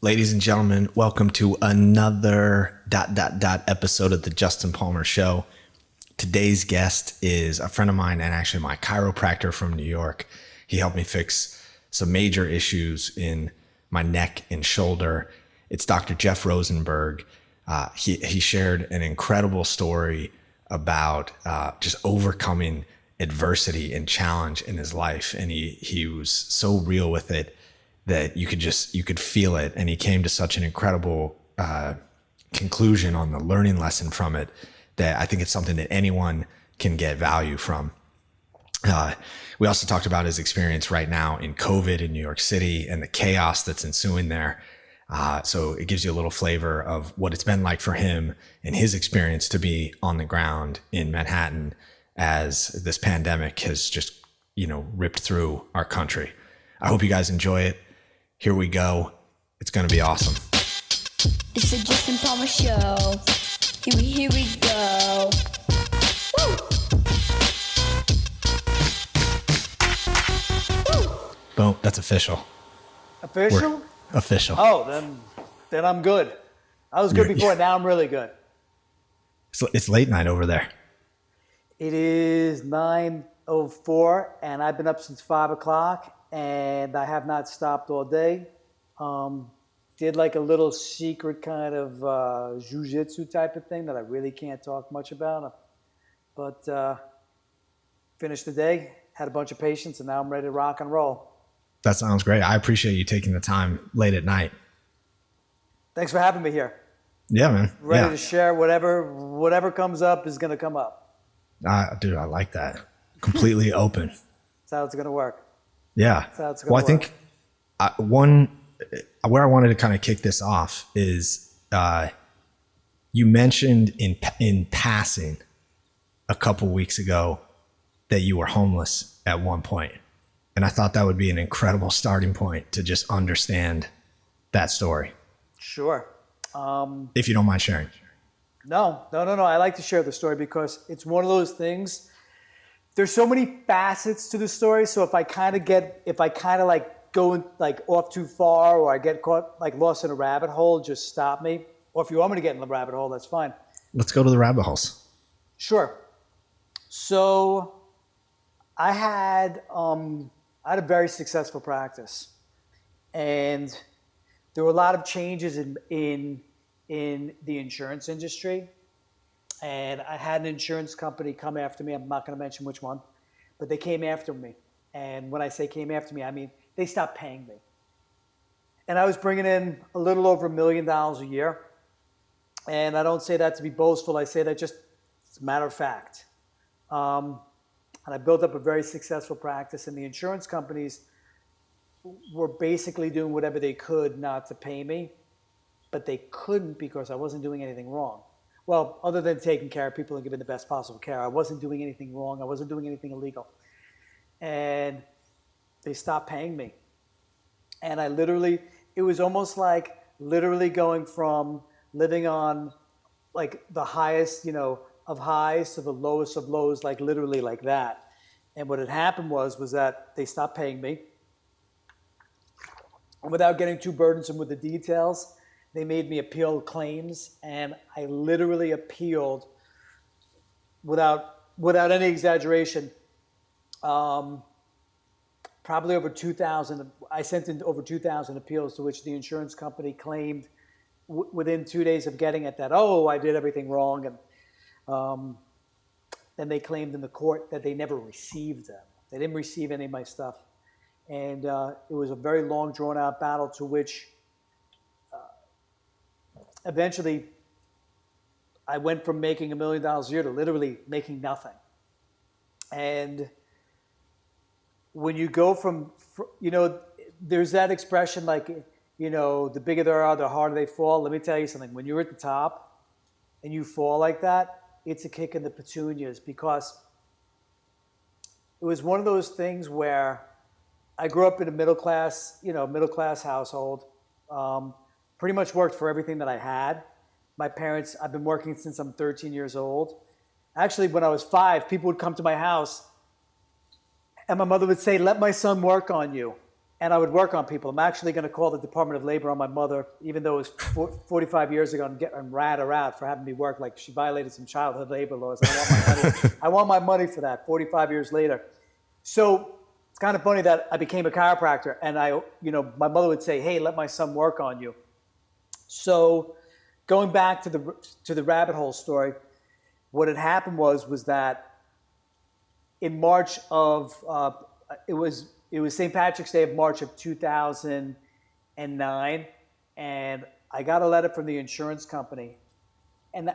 Ladies and gentlemen, welcome to another episode of the Justin Palmer Show. Today's guest is a friend of mine and actually my chiropractor from New York. He helped me fix some major issues in my neck and shoulder. It's Dr. Jeff Rosenberg. He shared an incredible story about just overcoming adversity and challenge in his life. And he was so real with it that you could feel it. And he came to such an incredible conclusion on the learning lesson from it that I think it's something that anyone can get value from. We also talked about his experience right now in COVID in New York City and the chaos that's ensuing there. So it gives you a little flavor of what it's been like for him and his experience to be on the ground in Manhattan as this pandemic has just, ripped through our country. I hope you guys enjoy it. Here we go. It's going to be awesome. It's the Justin Palmer Show. Here we go. Woo! Woo! Boom. That's official. Official? We're official. Oh, then I'm good. I was good before. Now I'm really good. So it's late night over there. It is 9:04, and I've been up since 5 o'clock. And I have not stopped all day. Did like a little secret kind of jiu-jitsu type of thing that I really can't talk much about. But finished the day, had a bunch of patients, and now I'm ready to rock and roll. That sounds great. I appreciate you taking the time late at night. Thanks for having me here. Yeah, man. Ready to share whatever comes up is going to come up. Dude, I like that. Completely open. That's how it's going to work. Yeah. Well, I think where I wanted to kind of kick this off is you mentioned in passing a couple weeks ago that you were homeless at one point. And I thought that would be an incredible starting point to just understand that story. Sure. If you don't mind sharing. No. I like to share the story because it's one of those things. There's so many facets to the story. So if I kind of like go like off too far, or I get caught like lost in a rabbit hole, just stop me. Or if you want me to get in the rabbit hole, that's fine. Let's go to the rabbit holes. Sure. So I had a very successful practice, and there were a lot of changes in the insurance industry. And I had an insurance company come after me. I'm not going to mention which one, but they came after me. And when I say came after me, I mean they stopped paying me. And I was bringing in a little over $1 million a year. And I don't say that to be boastful. I say that just as a matter of fact. And I built up a very successful practice. And the insurance companies were basically doing whatever they could not to pay me. But they couldn't because I wasn't doing anything wrong. Well, other than taking care of people and giving the best possible care, I wasn't doing anything wrong. I wasn't doing anything illegal. And they stopped paying me. And it was almost like literally going from living on like the highest, of highs to the lowest of lows, like literally like that. And what had happened was that they stopped paying me. And without getting too burdensome with the details, they made me appeal claims, and I literally appealed without any exaggeration. Probably over 2,000. I sent in over 2,000 appeals, to which the insurance company claimed within 2 days of getting it that, I did everything wrong, and then they claimed in the court that they never received them. They didn't receive any of my stuff, and it was a very long, drawn-out battle to which. Eventually, I went from making $1 million a year to literally making nothing. And when you go from there's that expression like, the bigger they are, the harder they fall. Let me tell you something. When you're at the top and you fall like that, it's a kick in the petunias, because it was one of those things where I grew up in a middle class household. Pretty much worked for everything that I had. My parents, I've been working since I'm 13 years old. Actually, when I was 5, people would come to my house and my mother would say, "Let my son work on you." and I would work on people. I'm actually going to call the Department of Labor on my mother, even though it was 45 years ago, and rat her out for having me work like she violated some childhood labor laws. I want my money. I want my money for that 45 years later. So it's kind of funny that I became a chiropractor, and my mother would say, hey, let my son work on you. So going back to the rabbit hole story, what had happened was that in March of, it was St. Patrick's Day of March of 2009, and I got a letter from the insurance company. And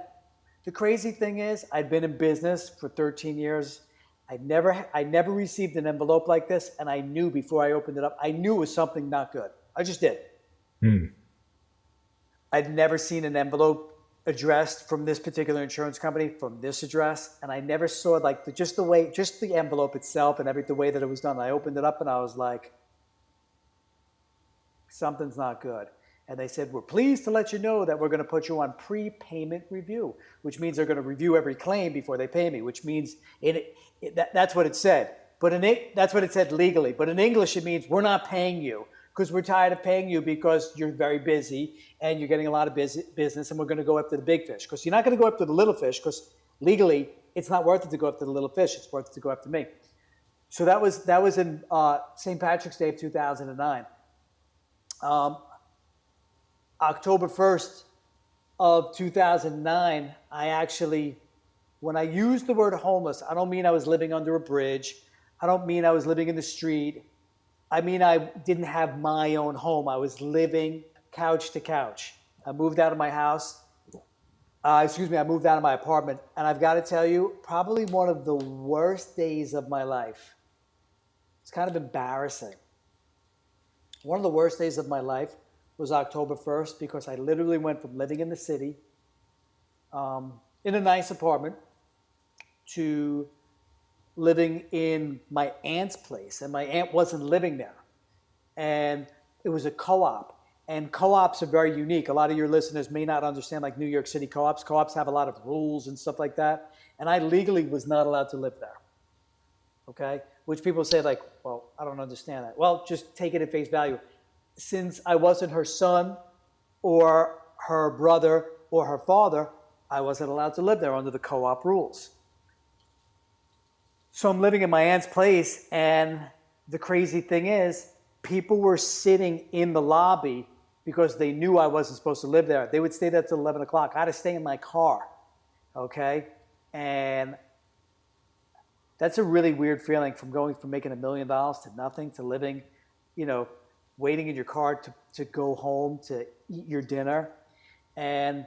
the crazy thing is, I'd been in business for 13 years. I never received an envelope like this, and I knew before I opened it up, I knew it was something not good. I just did. I'd never seen an envelope addressed from this particular insurance company from this address, and I never saw like just the envelope itself and the way that it was done. I opened it up and I was like, something's not good. And they said, we're pleased to let you know that we're going to put you on prepayment review, which means they're going to review every claim before they pay me, which means that's what it said. But that's what it said legally. But in English, it means we're not paying you because we're tired of paying you because you're very busy and you're getting a lot of business, and we're going to go after the big fish. Because you're not going to go after the little fish because legally it's not worth it to go after the little fish. It's worth it to go after me. So that was in St. Patrick's Day of 2009. October 1st of 2009, when I used the word homeless, I don't mean I was living under a bridge. I don't mean I was living in the street. I mean I didn't have my own home. I was living couch to couch. I moved out of my house. I moved out of my apartment. And I've got to tell you, probably one of the worst days of my life. It's kind of embarrassing. One of the worst days of my life was October 1st because I literally went from living in the city in a nice apartment to living in my aunt's place, and my aunt wasn't living there. And it was a co-op, and co-ops are very unique. A lot of your listeners may not understand like New York City co-ops. Co-ops have a lot of rules and stuff like that, and I legally was not allowed to live there, okay? Which people say like, well, I don't understand that. Well, just take it at face value. Since I wasn't her son or her brother or her father, I wasn't allowed to live there under the co-op rules. So I'm living in my aunt's place, and the crazy thing is, people were sitting in the lobby because they knew I wasn't supposed to live there. They would stay there till 11 o'clock. I had to stay in my car, okay? And that's a really weird feeling from going from making $1 million to nothing to living, waiting in your car to go home to eat your dinner. And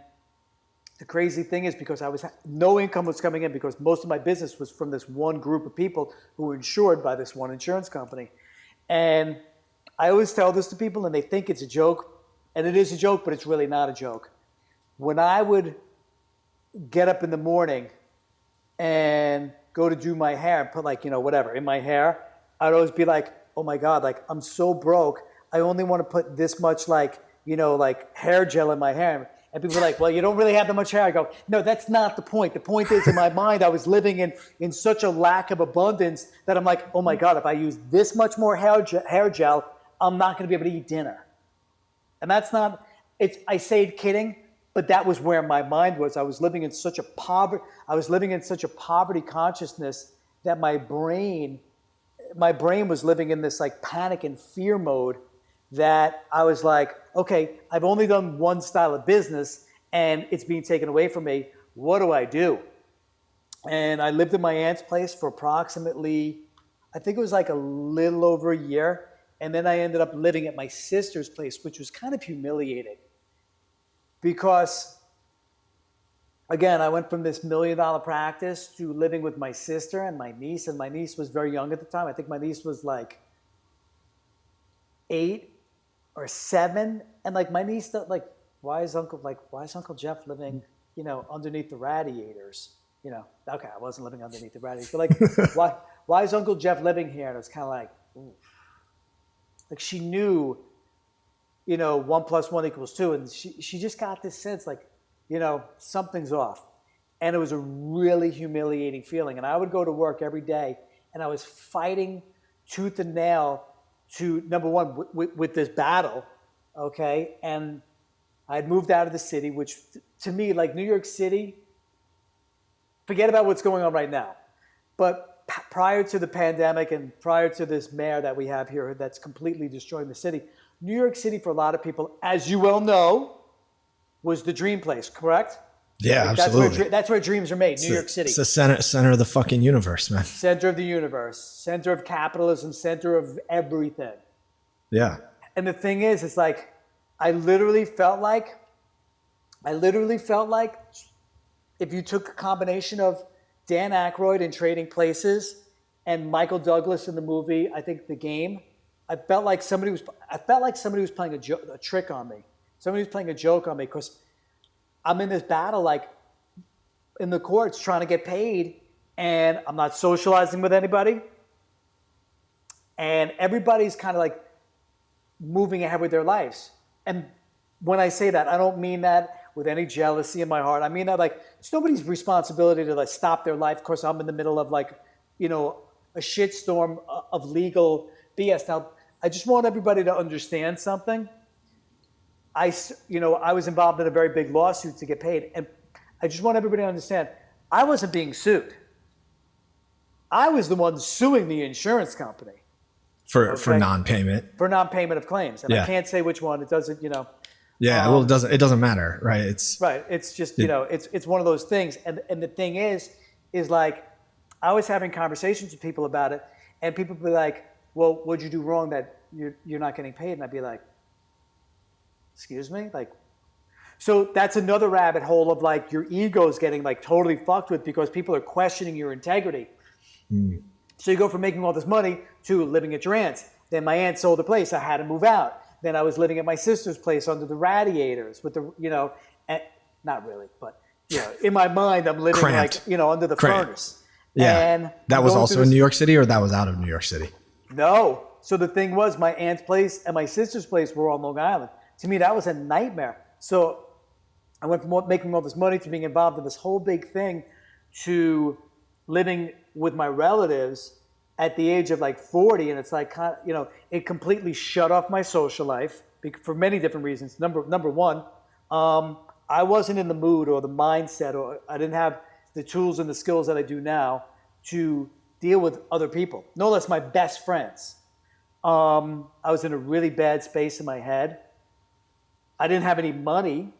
the crazy thing is because no income was coming in because most of my business was from this one group of people who were insured by this one insurance company. And I always tell this to people and they think it's a joke, and it is a joke, but it's really not a joke. When I would get up in the morning and go to do my hair and put whatever in my hair, I'd always be like, oh my God, I'm so broke. I only want to put this much hair gel in my hair. And people are like, well, you don't really have that much hair. I go, no, that's not the point. The point is, in my mind, I was living in such a lack of abundance that I'm like, oh my God, if I use this much more hair gel, I'm not going to be able to eat dinner. And that's not, I say it kidding, but that was where my mind was. I was living in such a poverty consciousness that my brain was living in this panic and fear mode that I was like, okay, I've only done one style of business and it's being taken away from me. What do I do? And I lived in my aunt's place for approximately, I think it was a little over a year. And then I ended up living at my sister's place, which was kind of humiliating. Because, again, I went from this $1 million practice to living with my sister and my niece. And my niece was very young at the time. I think my niece was 8 or 7, and my niece thought why is Uncle Jeff living underneath the radiators? Okay, I wasn't living underneath the radiators, but why is Uncle Jeff living here? And it was kind of she knew 1 + 1 = 2, and she just got this sense something's off, and it was a really humiliating feeling. And I would go to work every day and I was fighting tooth and nail to number one with this battle, okay? And I had moved out of the city, which to me, like New York City, forget about what's going on right now. But prior to the pandemic and prior to this mayor that we have here that's completely destroying the city, New York City for a lot of people, as you well know, was the dream place, correct? Yeah, like absolutely. That's where dreams are made, New York City. It's the center of the fucking universe, man. Center of the universe, center of capitalism, center of everything. Yeah. And the thing is, it's like, I literally felt like if you took a combination of Dan Aykroyd in Trading Places and Michael Douglas in the movie, I think The Game, I felt like somebody was playing a trick on me. Somebody was playing a joke on me because I'm in this battle, like in the courts, trying to get paid, and I'm not socializing with anybody. And everybody's kind of like moving ahead with their lives. And when I say that, I don't mean that with any jealousy in my heart. I mean that like it's nobody's responsibility to like stop their life. Of course, I'm in the middle of like, you know, a shitstorm of legal BS. Now, I just want everybody to understand something. I was involved in a very big lawsuit to get paid. And I just want everybody to understand, I wasn't being sued. I was the one suing the insurance company. For non-payment. For non-payment of claims. And I can't say which one. It doesn't, you know. Yeah, well, it doesn't matter, right? It's just, you know, it's one of those things. And the thing is like, I was having conversations with people about it, and people would be like, well, what'd you do wrong that you're not getting paid? And I'd be like, excuse me? Like, so that's another rabbit hole of like your ego's getting like totally fucked with because people are questioning your integrity. Mm. So you go from making all this money to living at your aunt's. Then my aunt sold the place. I had to move out. Then I was living at my sister's place under the radiators with the, you know, and, not really, but, you know, in my mind, I'm living Cramped. like, you know, under the furnace. Yeah. And that was also in New York City, or that was out of New York City? No. So the thing was, my aunt's place and my sister's place were on Long Island. To me, that was a nightmare. So I went from making all this money to being involved in this whole big thing to living with my relatives at the age of like 40. And it's like, you know, it completely shut off my social life for many different reasons. Number one, I wasn't in the mood or the mindset, or I didn't have the tools and the skills that I do now to deal with other people, no less my best friends. I was in a really bad space in my head. I didn't have any money.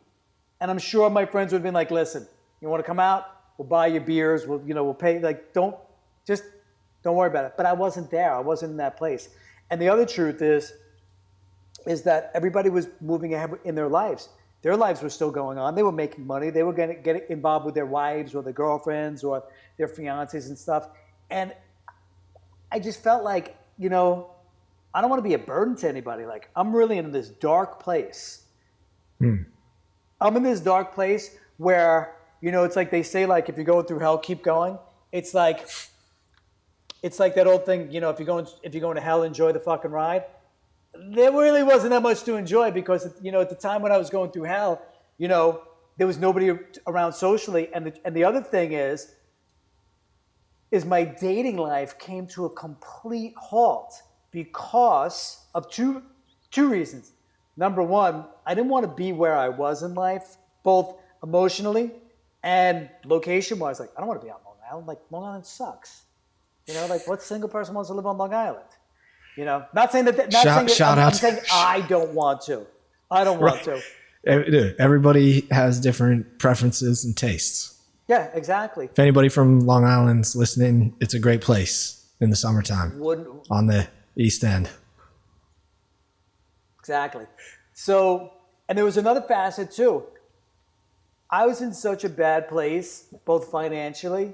And I'm sure my friends would have been like, listen, you want to come out? We'll buy you beers. We'll pay. Like, don't worry about it. But I wasn't there. I wasn't in that place. And the other truth is that everybody was moving ahead in their lives. Their lives were still going on. They were making money. They were going to get involved with their wives or their girlfriends or their fiancés and stuff. And I just felt like, you know, I don't want to be a burden to anybody. Like, I'm really in this dark place. I'm in this dark place where, you know, it's like they say, like, if you're going through hell, keep going. It's like that old thing, you know, if you're going to hell, enjoy the fucking ride. There really wasn't that much to enjoy because, you know, at the time when I was going through hell, you know, there was nobody around socially. And the other thing is my dating life came to a complete halt because of two reasons. Number one, I didn't want to be where I was in life, both emotionally and location-wise. Like, I don't want to be on Long Island. Like, Long Island sucks. You know, like, what single person wants to live on Long Island? You know, not saying that. I'm saying I don't want to. I don't want to. Everybody has different preferences and tastes. Yeah, exactly. If anybody from Long Island's listening, it's a great place in the summertime on the East End. Exactly. So, and there was another facet too. I was in such a bad place, both financially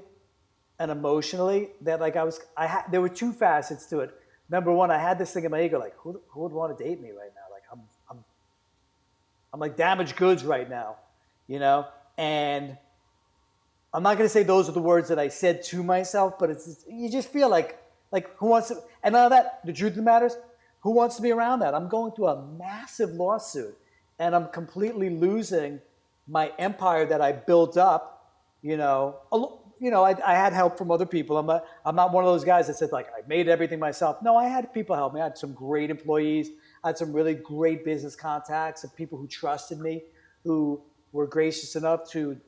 and emotionally, that like there were two facets to it. Number one, I had this thing in my ego, like who would want to date me right now? Like I'm like damaged goods right now, you know? And I'm not going to say those are the words that I said to myself, but you just feel like who wants to, and now that the truth of the matter is, who wants to be around that? I'm going through a massive lawsuit and I'm completely losing my empire that I built up, you know, I had help from other people. I'm not one of those guys that said like I made everything myself. No, I had people help me. I had some great employees. I had some really great business contacts of people who trusted me, who were gracious enough to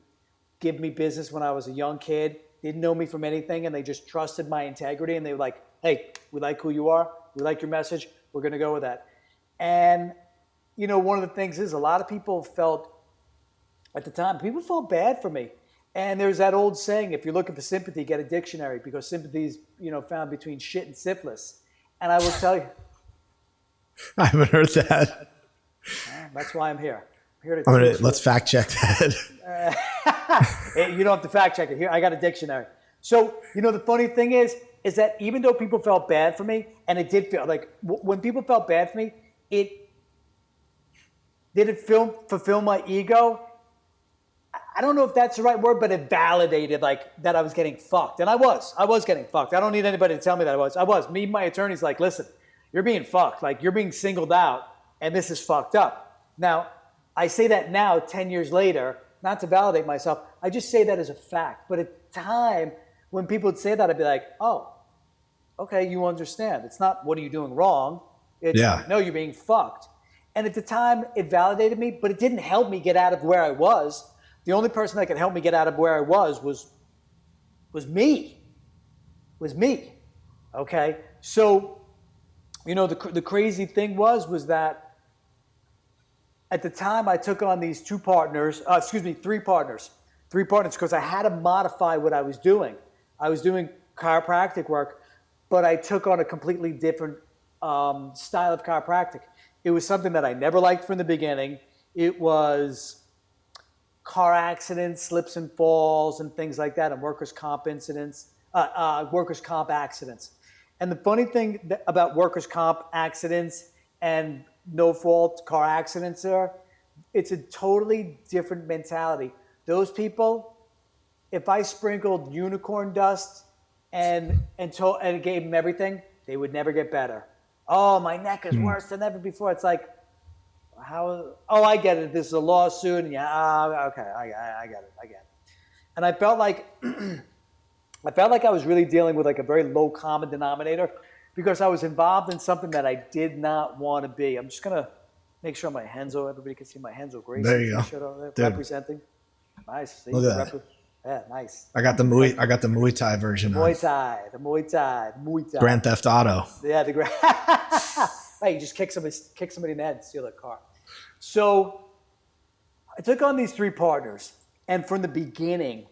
give me business when I was a young kid. Didn't know me from anything, and they just trusted my integrity. And they were like, "Hey, we like who you are. We like your message. We're going to go with that." And one of the things is a lot of people felt at the time, people felt bad for me. And there's that old saying, if you're looking for sympathy, get a dictionary, because sympathy is, found between shit and syphilis. And I will tell you. I haven't heard that. That's why I'm here. Let's fact check that. You don't have to fact check it. Here, I got a dictionary. So, the funny thing is that even though people felt bad for me, and it did feel like when people felt bad for me, it didn't fulfill my ego. I don't know if that's the right word, but it validated like that I was getting fucked. And I was getting fucked. I don't need anybody to tell me that I was. Me, my attorney's like, listen, you're being fucked. Like, you're being singled out, and this is fucked up. Now, I say that now, 10 years later, not to validate myself. I just say that as a fact. But at the time, when people would say that, I'd be like, oh, okay, you understand. It's not, what are you doing wrong? It's, no, you're being fucked. And at the time, it validated me, but it didn't help me get out of where I was. The only person that could help me get out of where I was me. Okay? So, the crazy thing was that at the time I took on these three partners, because I had to modify what I was doing. I was doing chiropractic work, but I took on a completely different style of chiropractic. It was something that I never liked from the beginning. It was car accidents, slips and falls, and things like that, and workers' comp accidents. And the funny thing about workers' comp accidents and no-fault car accidents it's a totally different mentality. Those people, if I sprinkled unicorn dust and gave them everything, they would never get better. Oh, my neck is worse than ever before. It's like, how? Oh, I get it. This is a lawsuit. And okay, I get it. And I felt like I was really dealing with like a very low common denominator, because I was involved in something that I did not want to be. I'm just gonna make sure my Henzo, everybody can see my Henzo Gracie. There you go. Representing. Nice. See, look at that. Yeah, nice. I got the Muay Thai version. The Muay Thai. Grand Theft Auto. Yeah, right, you just kick somebody in the head and steal their car. So I took on these three partners, and from the beginning,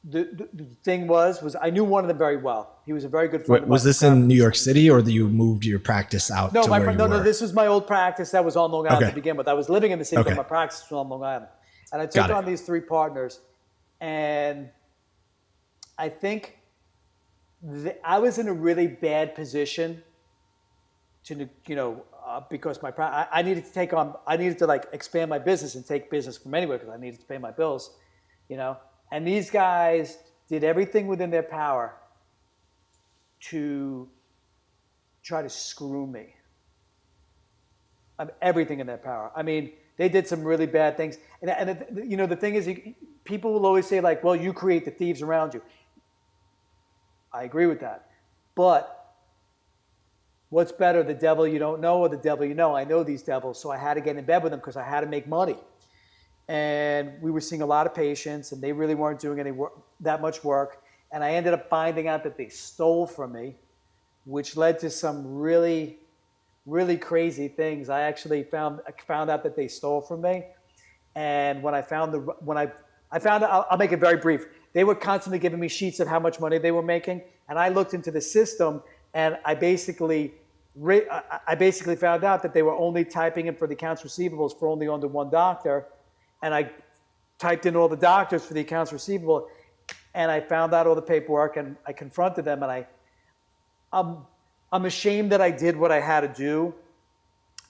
the thing was I knew one of them very well. He was a very good friend. Was this in New York City, or you moved your practice out? No, this was my old practice that was on Long Island to begin with. I was living in the city, but my practice was on Long Island. And I took on these three partners, and I think I was in a really bad position to, because I needed to like expand my business and take business from anywhere, because I needed to pay my bills, And these guys did everything within their power to try to screw me. Everything in their power. I mean, they did some really bad things. And the thing is, people will always say like, well, you create the thieves around you. I agree with that. But what's better, the devil you don't know or the devil you know? I know these devils, so I had to get in bed with them because I had to make money. And we were seeing a lot of patients, and they really weren't doing that much work. And I ended up finding out that they stole from me, which led to some really, really crazy things. I actually found out that they stole from me. And when I found out, I'll make it very brief. They were constantly giving me sheets of how much money they were making. And I looked into the system, and I basically found out that they were only typing in for the accounts receivables for only under one doctor. And I typed in all the doctors for the accounts receivable, and I found out all the paperwork, and I confronted them, and I'm ashamed that I did what I had to do,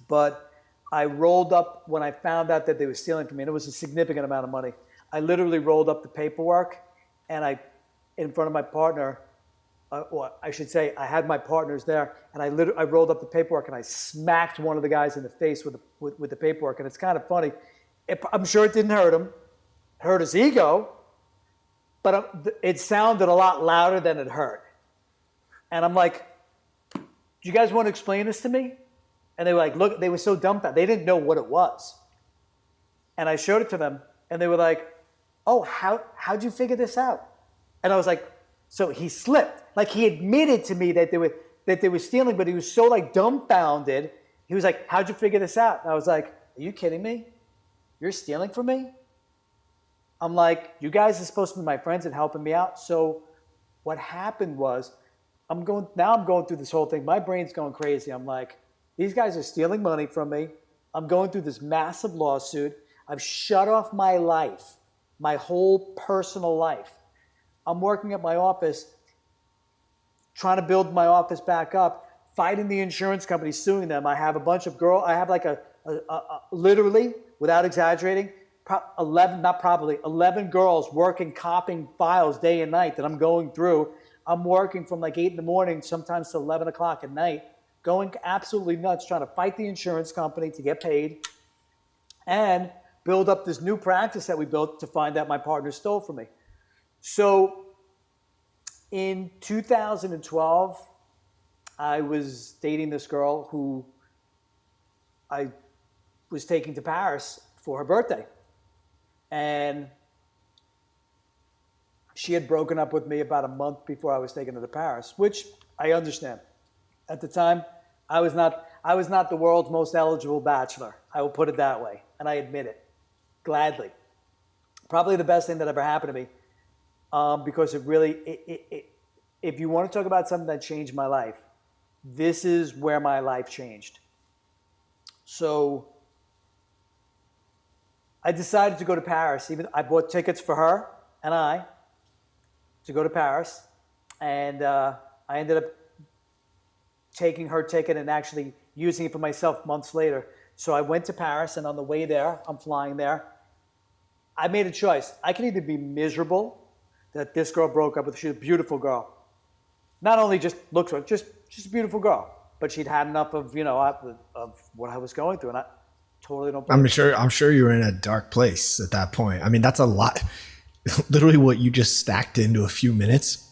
but I rolled up when I found out that they were stealing from me, and it was a significant amount of money. I literally rolled up the paperwork, and in front of my partner, or I should say, I had my partners there, and I rolled up the paperwork, and I smacked one of the guys in the face with the paperwork, and it's kind of funny. I'm sure it didn't hurt him. It hurt his ego, but it sounded a lot louder than it hurt. And I'm like, do you guys want to explain this to me? And they were like, look, they were so dumbfounded. They didn't know what it was. And I showed it to them, and they were like, oh, how'd you figure this out? And I was like, so he slipped. Like, he admitted to me that they were stealing, but he was so like dumbfounded. He was like, how'd you figure this out? And I was like, are you kidding me? You're stealing from me? I'm like, you guys are supposed to be my friends and helping me out. So what happened was, I'm going through this whole thing. My brain's going crazy. I'm like, these guys are stealing money from me. I'm going through this massive lawsuit. I've shut off my life, my whole personal life. I'm working at my office, trying to build my office back up, fighting the insurance company, suing them. I have a bunch of girls. I have like a literally, without exaggerating, 11 girls working, copying files day and night that I'm going through. I'm working from like 8 in the morning, sometimes to 11 o'clock at night, going absolutely nuts, trying to fight the insurance company to get paid and build up this new practice that we built to find out my partner stole from me. So in 2012, I was dating this girl who I was taking to Paris for her birthday. And she had broken up with me about a month before I was taking her to Paris, which I understand. At the time, I was not the world's most eligible bachelor. I will put it that way. And I admit it gladly. Probably the best thing that ever happened to me. Because it really, if you want to talk about something that changed my life, this is where my life changed. So I decided to go to Paris. I bought tickets for her and I to go to Paris. And I ended up taking her ticket and actually using it for myself months later. So I went to Paris, and on the way there, I'm flying there. I made a choice. I can either be miserable that this girl broke up with. She's a beautiful girl. Not only just looks like, just a beautiful girl, but she'd had enough of, of what I was going through, and I totally don't blame her. I'm sure you were in a dark place at that point. I mean, that's a lot. Literally what you just stacked into a few minutes.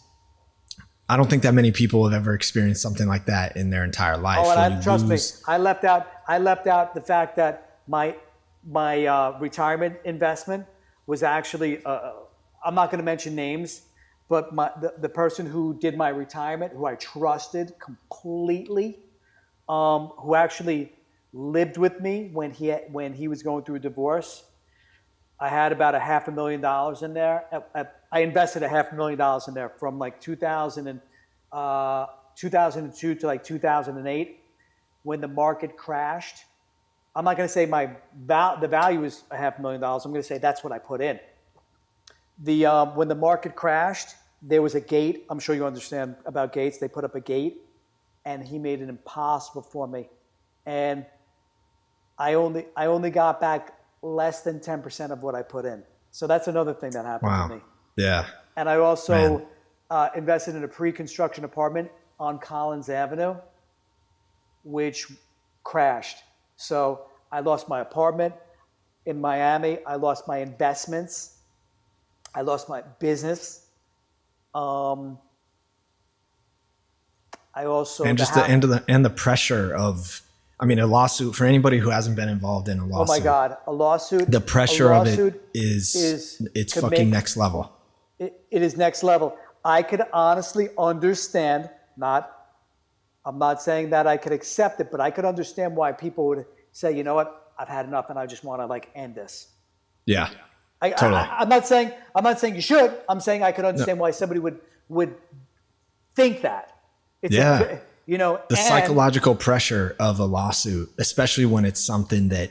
I don't think that many people have ever experienced something like that in their entire life. Oh, and trust me, I left out the fact that my retirement investment was actually, I'm not going to mention names, but the person who did my retirement, who I trusted completely, who actually lived with me when he was going through a divorce. I had about $500,000 in there. I invested $500,000 in there from like 2002 to like 2008 when the market crashed. I'm not going to say the value is $500,000. I'm going to say that's what I put in. When the market crashed, there was a gate. I'm sure you understand about gates. They put up a gate, and he made it impossible for me. And I only got back less than 10% of what I put in. So that's another thing that happened to me. Yeah. And I also invested in a pre-construction apartment on Collins Avenue, which crashed. So I lost my apartment in Miami. I lost my investments. I lost my business. I also the pressure of, I mean, a lawsuit for anybody who hasn't been involved in a lawsuit. Oh my God, a lawsuit. The pressure of it is it's fucking next level. It is next level. I could honestly understand, I'm not saying that I could accept it, but I could understand why people would say, you know what, I've had enough and I just want to like end this. Yeah. Totally. I'm not saying you should. I'm saying I could understand why somebody would think that. The psychological pressure of a lawsuit, especially when it's something that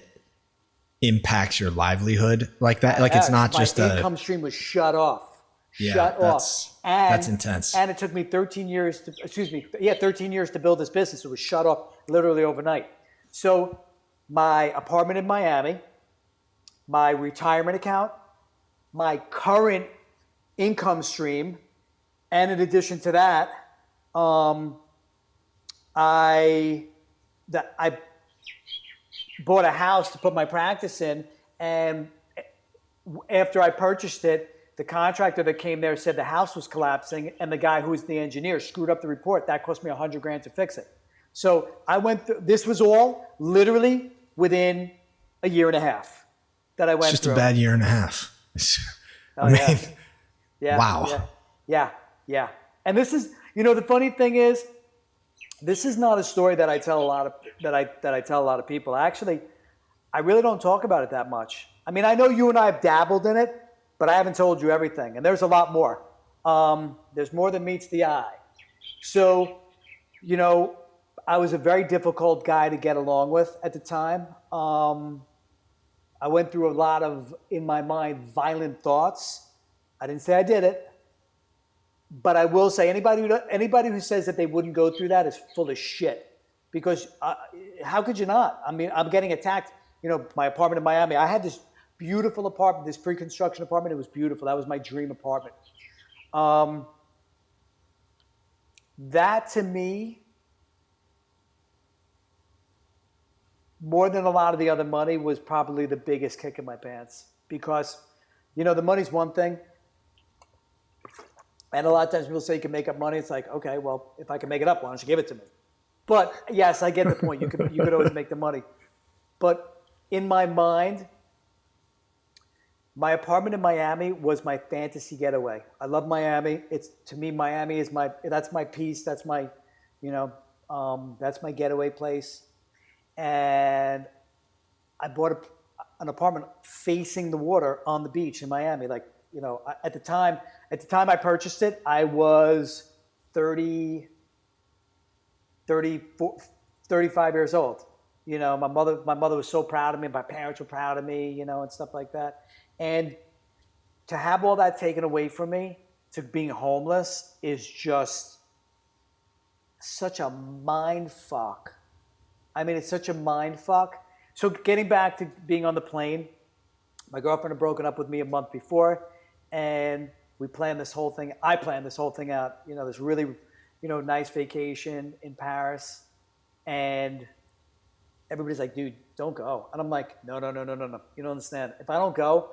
impacts your livlivelihood like that. Like it's not just my income stream was shut off. That's intense. And it took me 13 years to build this business. It was shut off literally overnight. So my apartment in Miami, my retirement account, my current income stream, and in addition to that, I bought a house to put my practice in, and after I purchased it, the contractor that came there said the house was collapsing, and the guy who was the engineer screwed up the report. That cost me $100,000 to fix it. So I went through, this was all literally within a year and a half that I went through. It's just a bad year and a half. Oh, yeah. Wow. Yeah. And this is, the funny thing is, this is not a story that I tell a lot of that I tell a lot of people. Actually, I really don't talk about it that much. I mean, I know you and I have dabbled in it, but I haven't told you everything, and there's a lot more. There's more than meets the eye. So, I was a very difficult guy to get along with at the time. I went through a lot of, in my mind, violent thoughts. I didn't say I did it, but I will say anybody who says that they wouldn't go through that is full of shit. Because how could you not? I mean, I'm getting attacked. My apartment in Miami, I had this beautiful apartment, this pre-construction apartment. It was beautiful. That was my dream apartment. That to me, more than a lot of the other money, was probably the biggest kick in my pants. Because, the money's one thing. And a lot of times people say you can make up money. It's like, okay, well, if I can make it up, why don't you give it to me? But yes, I get the point. You could always make the money. But in my mind, my apartment in Miami was my fantasy getaway. I love Miami. To me, Miami is that's my peace. That's my, that's my getaway place. And I bought an apartment facing the water on the beach in Miami. Like, at the time I purchased it, I was 35 years old. My mother was so proud of me. My parents were proud of me, and stuff like that. And to have all that taken away from me, to being homeless, is just such a mind fuck. I mean, it's such a mind fuck. So getting back to being on the plane, my girlfriend had broken up with me a month before, and we planned this whole thing. I planned this whole thing out. This really, nice vacation in Paris, and everybody's like, dude, don't go. And I'm like, no. You don't understand. If I don't go,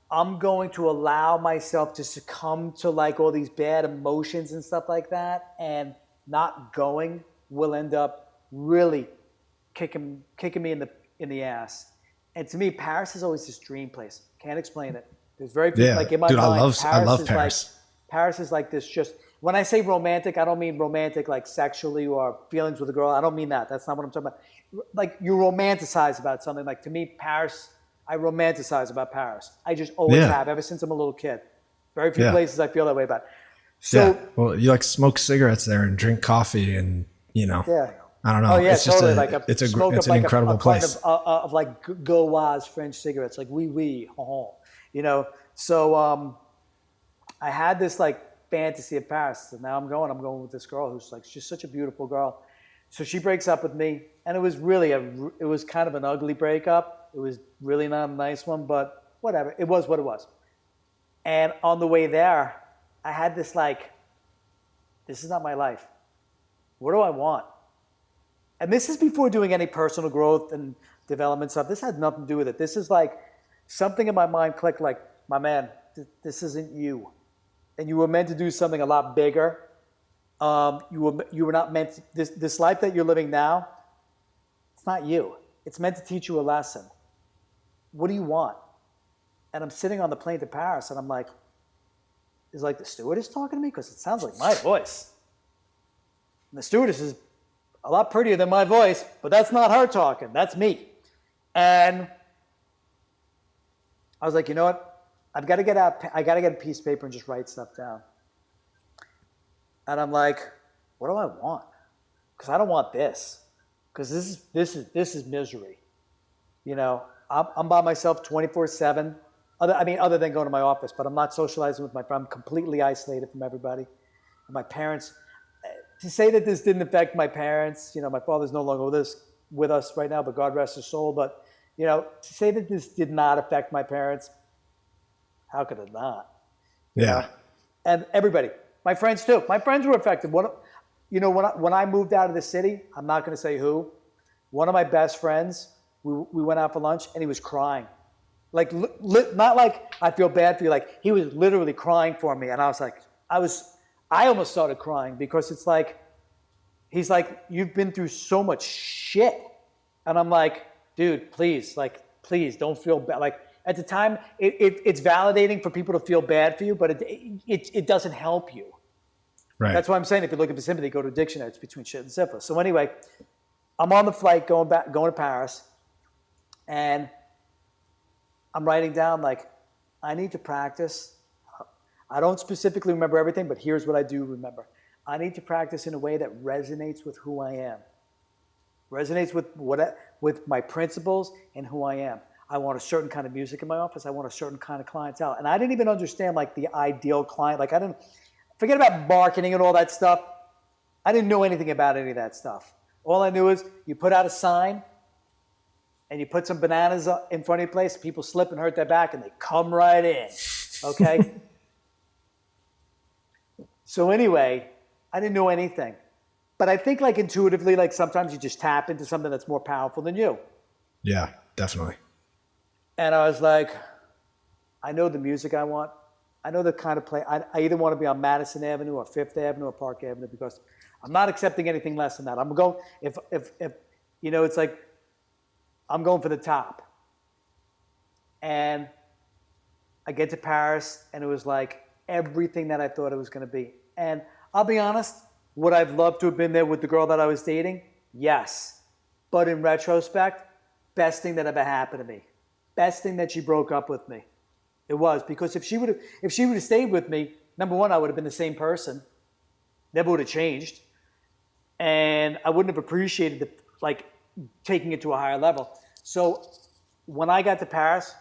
I'm going to allow myself to succumb to like all these bad emotions and stuff like that. And not going will end up really kicking me in the ass. And to me, Paris is always this dream place. Can't explain it. There's very few, like in my mind, I love Paris. Paris is like this. Just when I say romantic, I don't mean romantic like sexually or feelings with a girl. I don't mean that. That's not what I'm talking about. Like you romanticize about something. Like to me, Paris, I romanticize about Paris. I just always have, ever since I'm a little kid. Very few places I feel that way about. So, well, you like smoke cigarettes there and drink coffee and, I don't know. Oh yeah, it's totally. Just it's an incredible place. Of like Gauloise French cigarettes, like oui, So I had this like fantasy of Paris. And now I'm going with this girl who's like, she's such a beautiful girl. So she breaks up with me, and it was really it was kind of an ugly breakup. It was really not a nice one, but whatever. It was what it was. And on the way there, I had this like, this is not my life. What do I want? And this is before doing any personal growth and development stuff. This had nothing to do with it. This is like something in my mind clicked like, my man, this isn't you. And you were meant to do something a lot bigger. You were not meant to, this life that you're living now, it's not you. It's meant to teach you a lesson. What do you want? And I'm sitting on the plane to Paris, and I'm like, is like the stewardess talking to me? Because it sounds like my voice. And the stewardess is a lot prettier than my voice, but that's not her talking. That's me. And I was like, you know what? I got to get a piece of paper and just write stuff down. And I'm like, what do I want? Because I don't want this. Because this is misery. I'm by myself 24/7. Other than going to my office, but I'm not socializing with my friends. I'm completely isolated from everybody. And my parents, to say that this didn't affect my parents, my father's no longer with us right now, but God rest his soul. But, to say that this did not affect my parents, how could it not? Yeah. And everybody, my friends too. My friends were affected. When I moved out of the city, I'm not going to say who, one of my best friends, we went out for lunch and he was crying. Like, not like I feel bad for you. Like, he was literally crying for me. And I was like, I almost started crying because it's like, he's like, you've been through so much shit. And I'm like, dude, please don't feel bad. Like, at the time, it's validating for people to feel bad for you, but it doesn't help you. Right. That's why I'm saying if you're looking for sympathy, go to a dictionary. It's between shit and syphilis. So anyway, I'm on the flight going to Paris, and I'm writing down, like, I need to practice. I don't specifically remember everything, but here's what I do remember. I need to practice in a way that resonates with who I am, resonates with my principles and who I am. I want a certain kind of music in my office. I want a certain kind of clientele. And I didn't even understand, like, the ideal client. Like, I didn't forget about marketing and all that stuff. I didn't know anything about any of that stuff. All I knew is you put out a sign and you put some bananas in front of your place, people slip and hurt their back, and they come right in, okay? So anyway, I didn't know anything. But I think, like, intuitively, like, sometimes you just tap into something that's more powerful than you. Yeah, definitely. And I was like, I know the music I want. I know the kind of play. I either want to be on Madison Avenue or Fifth Avenue or Park Avenue, because I'm not accepting anything less than that. I'm going, if you know, it's like, I'm going for the top. And I get to Paris, and it was like everything that I thought it was going to be. And I'll be honest, would I've loved to have been there with the girl that I was dating? Yes. But in retrospect, best thing that ever happened to me. Best thing that she broke up with me. It was, because if she would have stayed with me, number one, I would have been the same person. Never would have changed. And I wouldn't have appreciated taking it to a higher level. So when I got to Paris,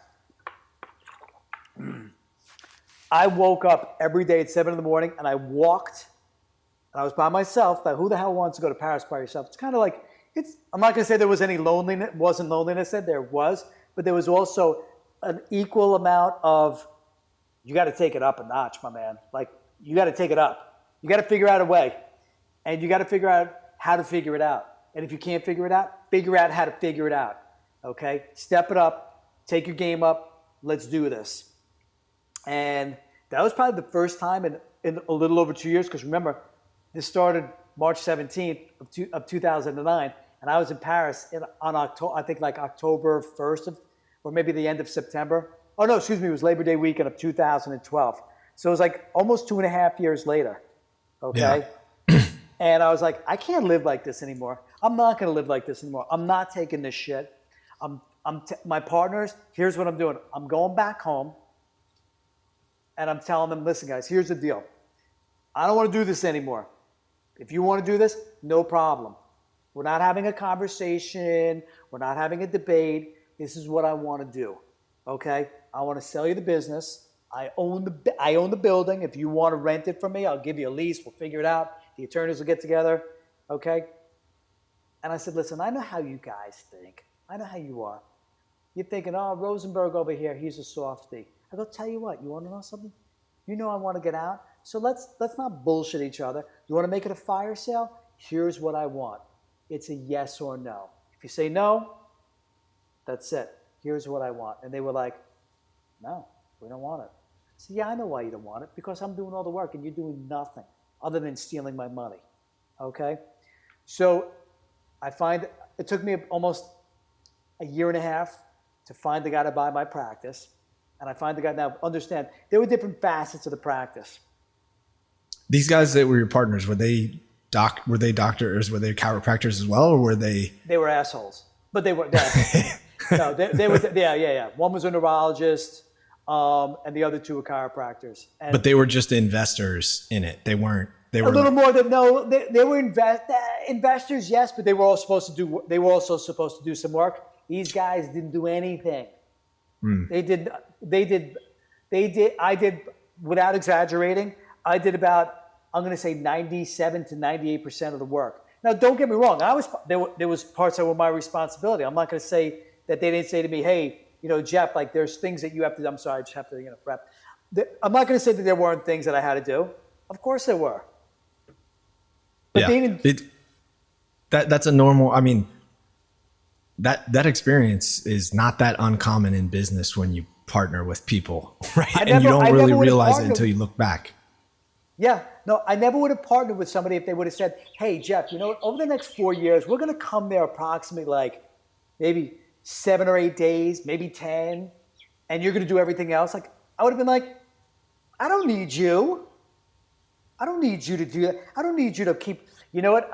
I woke up every day at 7 a.m. and I walked, and I was by myself. Like, who the hell wants to go to Paris by yourself? It's kind of like, I'm not going to say there was any loneliness, wasn't loneliness there was, but there was also an equal amount of, you got to take it up a notch, my man. Like, you got to take it up. You got to figure out a way, and you got to figure out how to figure it out. And if you can't figure it out, figure out how to figure it out. Okay? Step it up. Take your game up. Let's do this. And that was probably the first time in a little over 2 years, because remember, this started March 17th of 2009, and I was in Paris on October, I think like October 1st or maybe the end of September. Oh no, excuse me, it was Labor Day weekend of 2012. So it was like almost 2.5 years later. Okay? Yeah. And I was like, I can't live like this anymore. I'm not going to live like this anymore. I'm not taking this shit. My partners, here's what I'm doing. I'm going back home, and I'm telling them, listen, guys, here's the deal. I don't want to do this anymore. If you want to do this, no problem. We're not having a conversation. We're not having a debate. This is what I want to do. Okay? I want to sell you the business. I own the building. If you want to rent it from me, I'll give you a lease. We'll figure it out. The attorneys will get together. Okay? And I said, listen, I know how you guys think. I know how you are. You're thinking, oh, Rosenberg over here, he's a softie. I go, tell you what, you want to know something? You know I want to get out. So let's not bullshit each other. You want to make it a fire sale? Here's what I want. It's a yes or no. If you say no, that's it. Here's what I want. And they were like, no, we don't want it. I said, yeah, I know why you don't want it. Because I'm doing all the work and you're doing nothing other than stealing my money. Okay? So I find it took me almost a year and a half to find the guy to buy my practice. And I find the guy now, understand, there were different facets of the practice. These guys that were your partners, were they doctors, were they chiropractors as well, or were they? They were assholes, but they were. No, they were. Yeah. One was a neurologist, and the other two were chiropractors. But they were just investors in it. They weren't. They were a little more than no. They were investors, yes, but they were all supposed to do. They were also supposed to do some work. These guys didn't do anything. They did. I did, without exaggerating, I did about, I'm going to say 97 to 98% of the work. Now, don't get me wrong. There was parts that were my responsibility. I'm not going to say that they didn't say to me, hey, Jeff, like there's things that you have to do. I'm sorry, I just have to, prep. I'm not going to say that there weren't things that I had to do. Of course there were. But yeah. they didn't. That's a normal, I mean, that experience is not that uncommon in business when you partner with people, right? I And never- you don't I really never would've realize it partnered- until you look back. Yeah, no, I never would have partnered with somebody if they would have said, hey, Jeff, you know what, over the next 4 years, we're going to come there approximately like maybe 7 or 8 days, maybe 10, and you're going to do everything else. Like, I would have been like, I don't need you. I don't need you to do that. I don't need you to keep, you know what?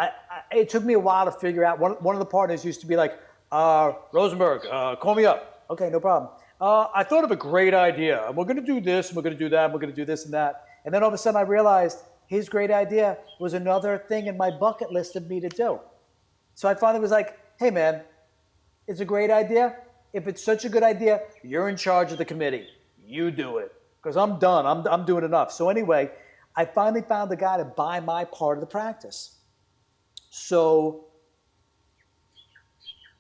It took me a while to figure out. One of the partners used to be like, Rosenberg, call me up. Okay, no problem. I thought of a great idea. We're going to do this, and we're going to do that, and we're going to do this and that. And then all of a sudden I realized his great idea was another thing in my bucket list of me to do. So I finally was like, hey man, it's a great idea. If it's such a good idea, you're in charge of the committee. You do it. Because I'm done. I'm doing enough. So anyway, I finally found the guy to buy my part of the practice. So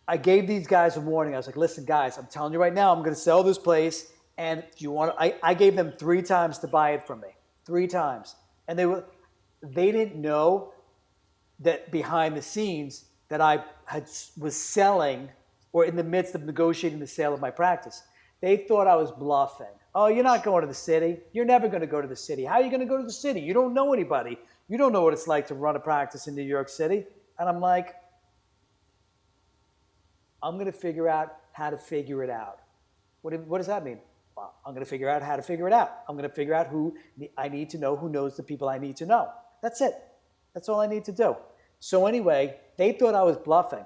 I gave these guys a warning. I was like, listen, guys, I'm telling you right now, I'm going to sell this place. And do you want to, I gave them 3 times to buy it from me. 3 times. And they didn't know that behind the scenes that I was selling or in the midst of negotiating the sale of my practice. They thought I was bluffing. Oh, you're not going to the city. You're never going to go to the city. How are you going to go to the city? You don't know anybody. You don't know what it's like to run a practice in New York City. And I'm like, I'm going to figure out how to figure it out. What does that mean? Well, I'm going to figure out how to figure it out. I'm going to figure out who I need to know, who knows the people I need to know. That's it. That's all I need to do. So anyway, they thought I was bluffing.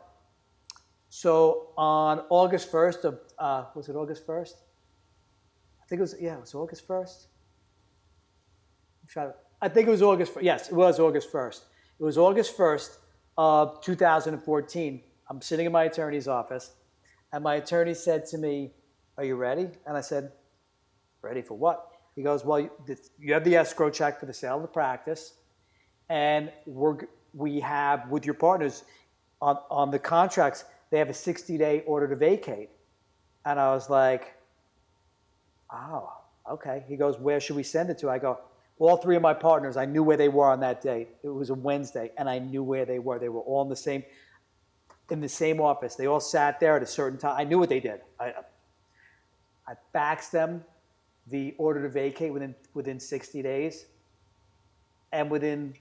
So on August 1st of, was it August 1st? I think it was, it was August 1st. I think it was August 1st. Yes, it was August 1st. It was August 1st of 2014. I'm sitting in my attorney's office, and my attorney said to me, are you ready? And I said, ready for what? He goes, well, you have the escrow check for the sale of the practice, and we have, with your partners, on the contracts, they have a 60-day order to vacate. And I was like, oh, okay. He goes, where should we send it to? I go, all 3 of my partners, I knew where they were on that day. It was a Wednesday, and I knew where they were. They were all in the same office. They all sat there at a certain time. I knew what they did. I faxed them the order to vacate within 60 days, and within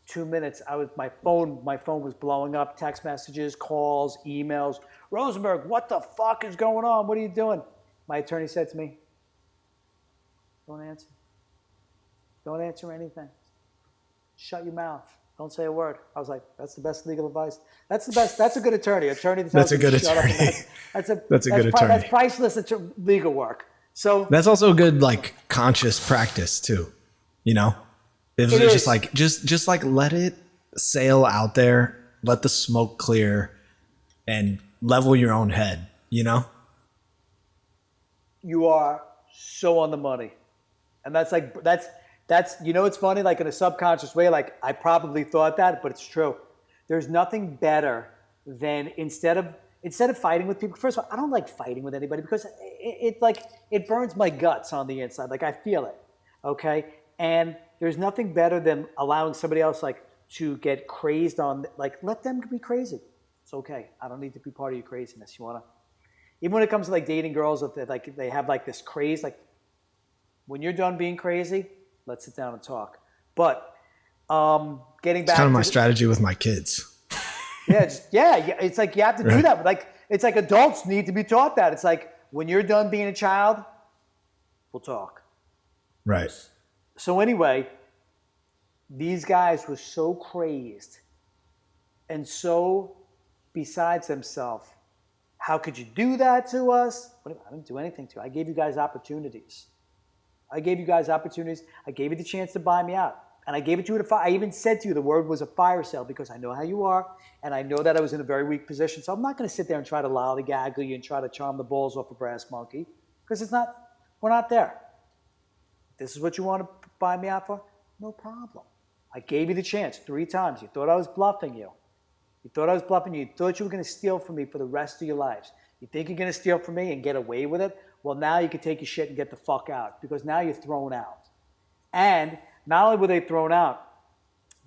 2 minutes, my phone was blowing up, text messages, calls, emails. Rosenberg, what the fuck is going on? What are you doing? My attorney said to me, don't answer. Don't answer anything. Shut your mouth. Don't say a word. I was like, that's the best legal advice. That's the best. That's a good attorney. That's a good attorney. That's a good attorney. That's priceless legal work. So that's also good, like, conscious practice too. You know, it's just like let it sail out there, let the smoke clear, and level your own head. You know, you are so on the money, and that's you know, it's funny, like in a subconscious way, like I probably thought that, but it's true. There's nothing better than instead of fighting with people. First of all, I don't like fighting with anybody because it burns my guts on the inside. Like I feel it. Okay. And there's nothing better than allowing somebody else like to get crazed on, like, let them be crazy. It's okay. I don't need to be part of your craziness. You want to, even when it comes to like dating girls, like they have like this craze, like when you're done being crazy, let's sit down and talk. But getting back, it's kind of my strategy with my kids. Yeah, it's like you have to do that. Like it's like adults need to be taught that. It's like when you're done being a child, we'll talk. Right. So anyway, these guys were so crazed and so besides themselves. How could you do that to us? I didn't do anything to you. I gave you guys opportunities. I gave you the chance to buy me out. And I gave it to you at I even said to you the word was a fire sale because I know how you are. And I know that I was in a very weak position. So I'm not going to sit there and try to lollygag you and try to charm the balls off a brass monkey because we're not there. This is what you want to buy me out for? No problem. I gave you the chance 3 times. You thought I was bluffing you. You thought I was bluffing you. You thought you were going to steal from me for the rest of your lives. You think you're going to steal from me and get away with it? Well, now you can take your shit and get the fuck out because now you're thrown out. And not only were they thrown out,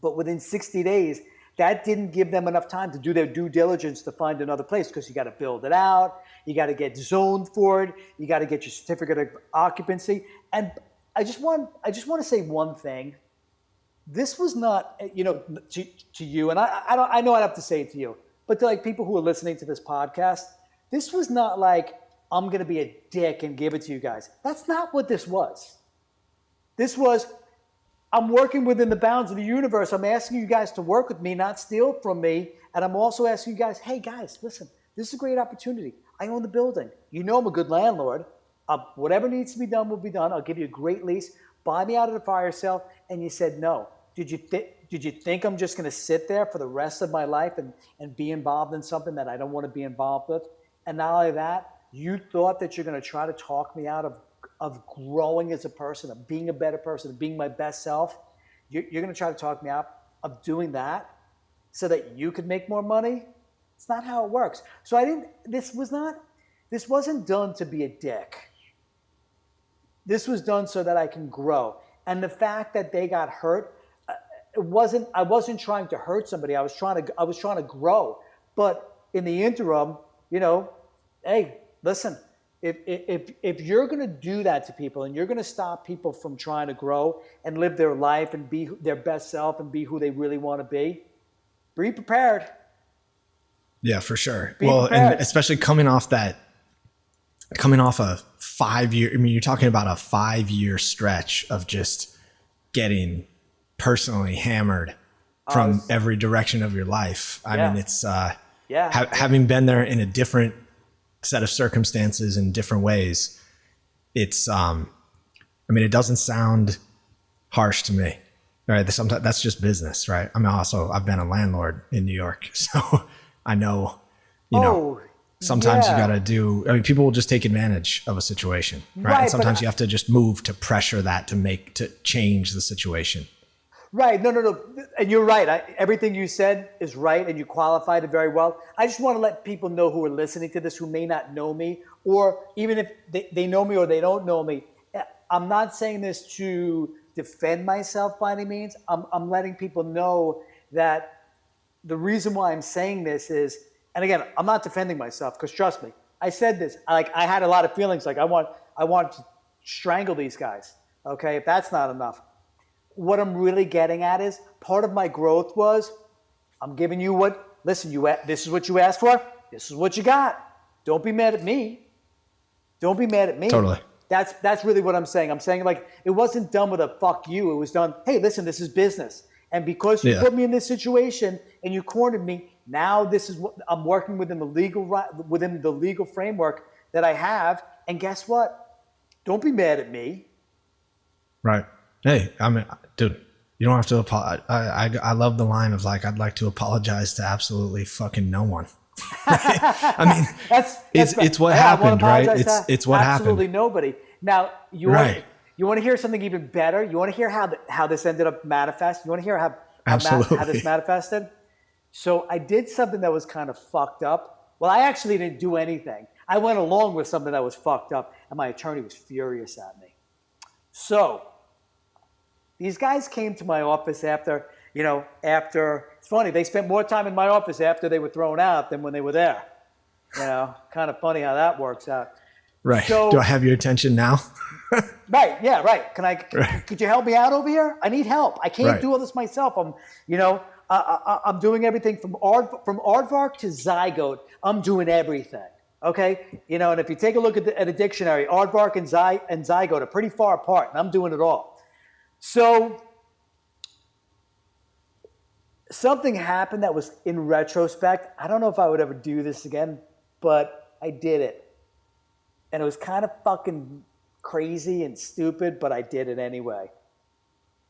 but within 60 days, That didn't give them enough time to do their due diligence to find another place, because you got to build it out, you got to get zoned for it, you got to get your certificate of occupancy. And I just want to say one thing. This was not, to you, and I know I'd have to say it to you, but to like people who are listening to this podcast, this was not like I'm going to be a dick and give it to you guys. That's not what this was. This was, I'm working within the bounds of the universe. I'm asking you guys to work with me, not steal from me. And I'm also asking you guys, hey guys, listen, this is a great opportunity. I own the building. You know I'm a good landlord. Whatever needs to be done will be done. I'll give you a great lease. Buy me out of the fire sale. And you said no. Did you think I'm just going to sit there for the rest of my life and be involved in something that I don't want to be involved with? And not only that, you thought that you're going to try to talk me out of growing as a person, of being a better person, of being my best self. You're going to try to talk me out of doing that so that you could make more money? It's not how it works. So this wasn't done to be a dick. This was done so that I can grow. And the fact that they got hurt, I wasn't trying to hurt somebody. I was trying to grow. But in the interim, hey, listen, if you're going to do that to people and you're going to stop people from trying to grow and live their life and be their best self and be who they really want to be prepared. Yeah, for sure. Be prepared. And especially coming off a 5-year, you're talking about a 5-year stretch of just getting personally hammered from every direction of your life. I mean, it's having been there in a different set of circumstances in different ways. It's it doesn't sound harsh to me, right? Sometimes that's just business, right? I mean, also I've been a landlord in New York, so I know, sometimes you got to people will just take advantage of a situation, right? And sometimes you have to just move to pressure that to change the situation. Right. No. And you're right. Everything you said is right, and you qualified it very well. I just want to let people know who are listening to this who may not know me, or even if they know me or they don't know me. I'm not saying this to defend myself by any means. I'm letting people know that the reason why I'm saying this is, and again, I'm not defending myself, because trust me, I said this. I had a lot of feelings. Like I want to strangle these guys. Okay, if that's not enough. What I'm really getting at is part of my growth was I'm giving you this is what you asked for. This is what you got. Don't be mad at me. Don't be mad at me. Totally. That's really what I'm saying. I'm saying like it wasn't done with a fuck you. It was done, hey, listen, this is business. And because you put me in this situation and you cornered me, now this is what I'm working within the legal framework that I have. And guess what? Don't be mad at me. Right. Hey, dude, you don't have to apologize. I love the line of like, I'd like to apologize to absolutely fucking no one. I mean, it's what happened, right? It's what happened. Absolutely nobody. Now, you want to hear something even better? You want to hear how this ended up manifesting? You want to hear how this manifested? So I did something that was kind of fucked up. Well, I actually didn't do anything. I went along with something that was fucked up, and my attorney was furious at me. So these guys came to my office after, it's funny, they spent more time in my office after they were thrown out than when they were there. Kind of funny how that works out. Right. So, do I have your attention now? Right. Yeah. Right. Could you help me out over here? I need help. I can't do all this myself. I'm doing everything from aardvark to zygote. I'm doing everything. Okay. And if you take a look at a dictionary, aardvark and zygote are pretty far apart, and I'm doing it all. So something happened that was, in retrospect, I don't know if I would ever do this again, but I did it. And it was kind of fucking crazy and stupid, but I did it anyway.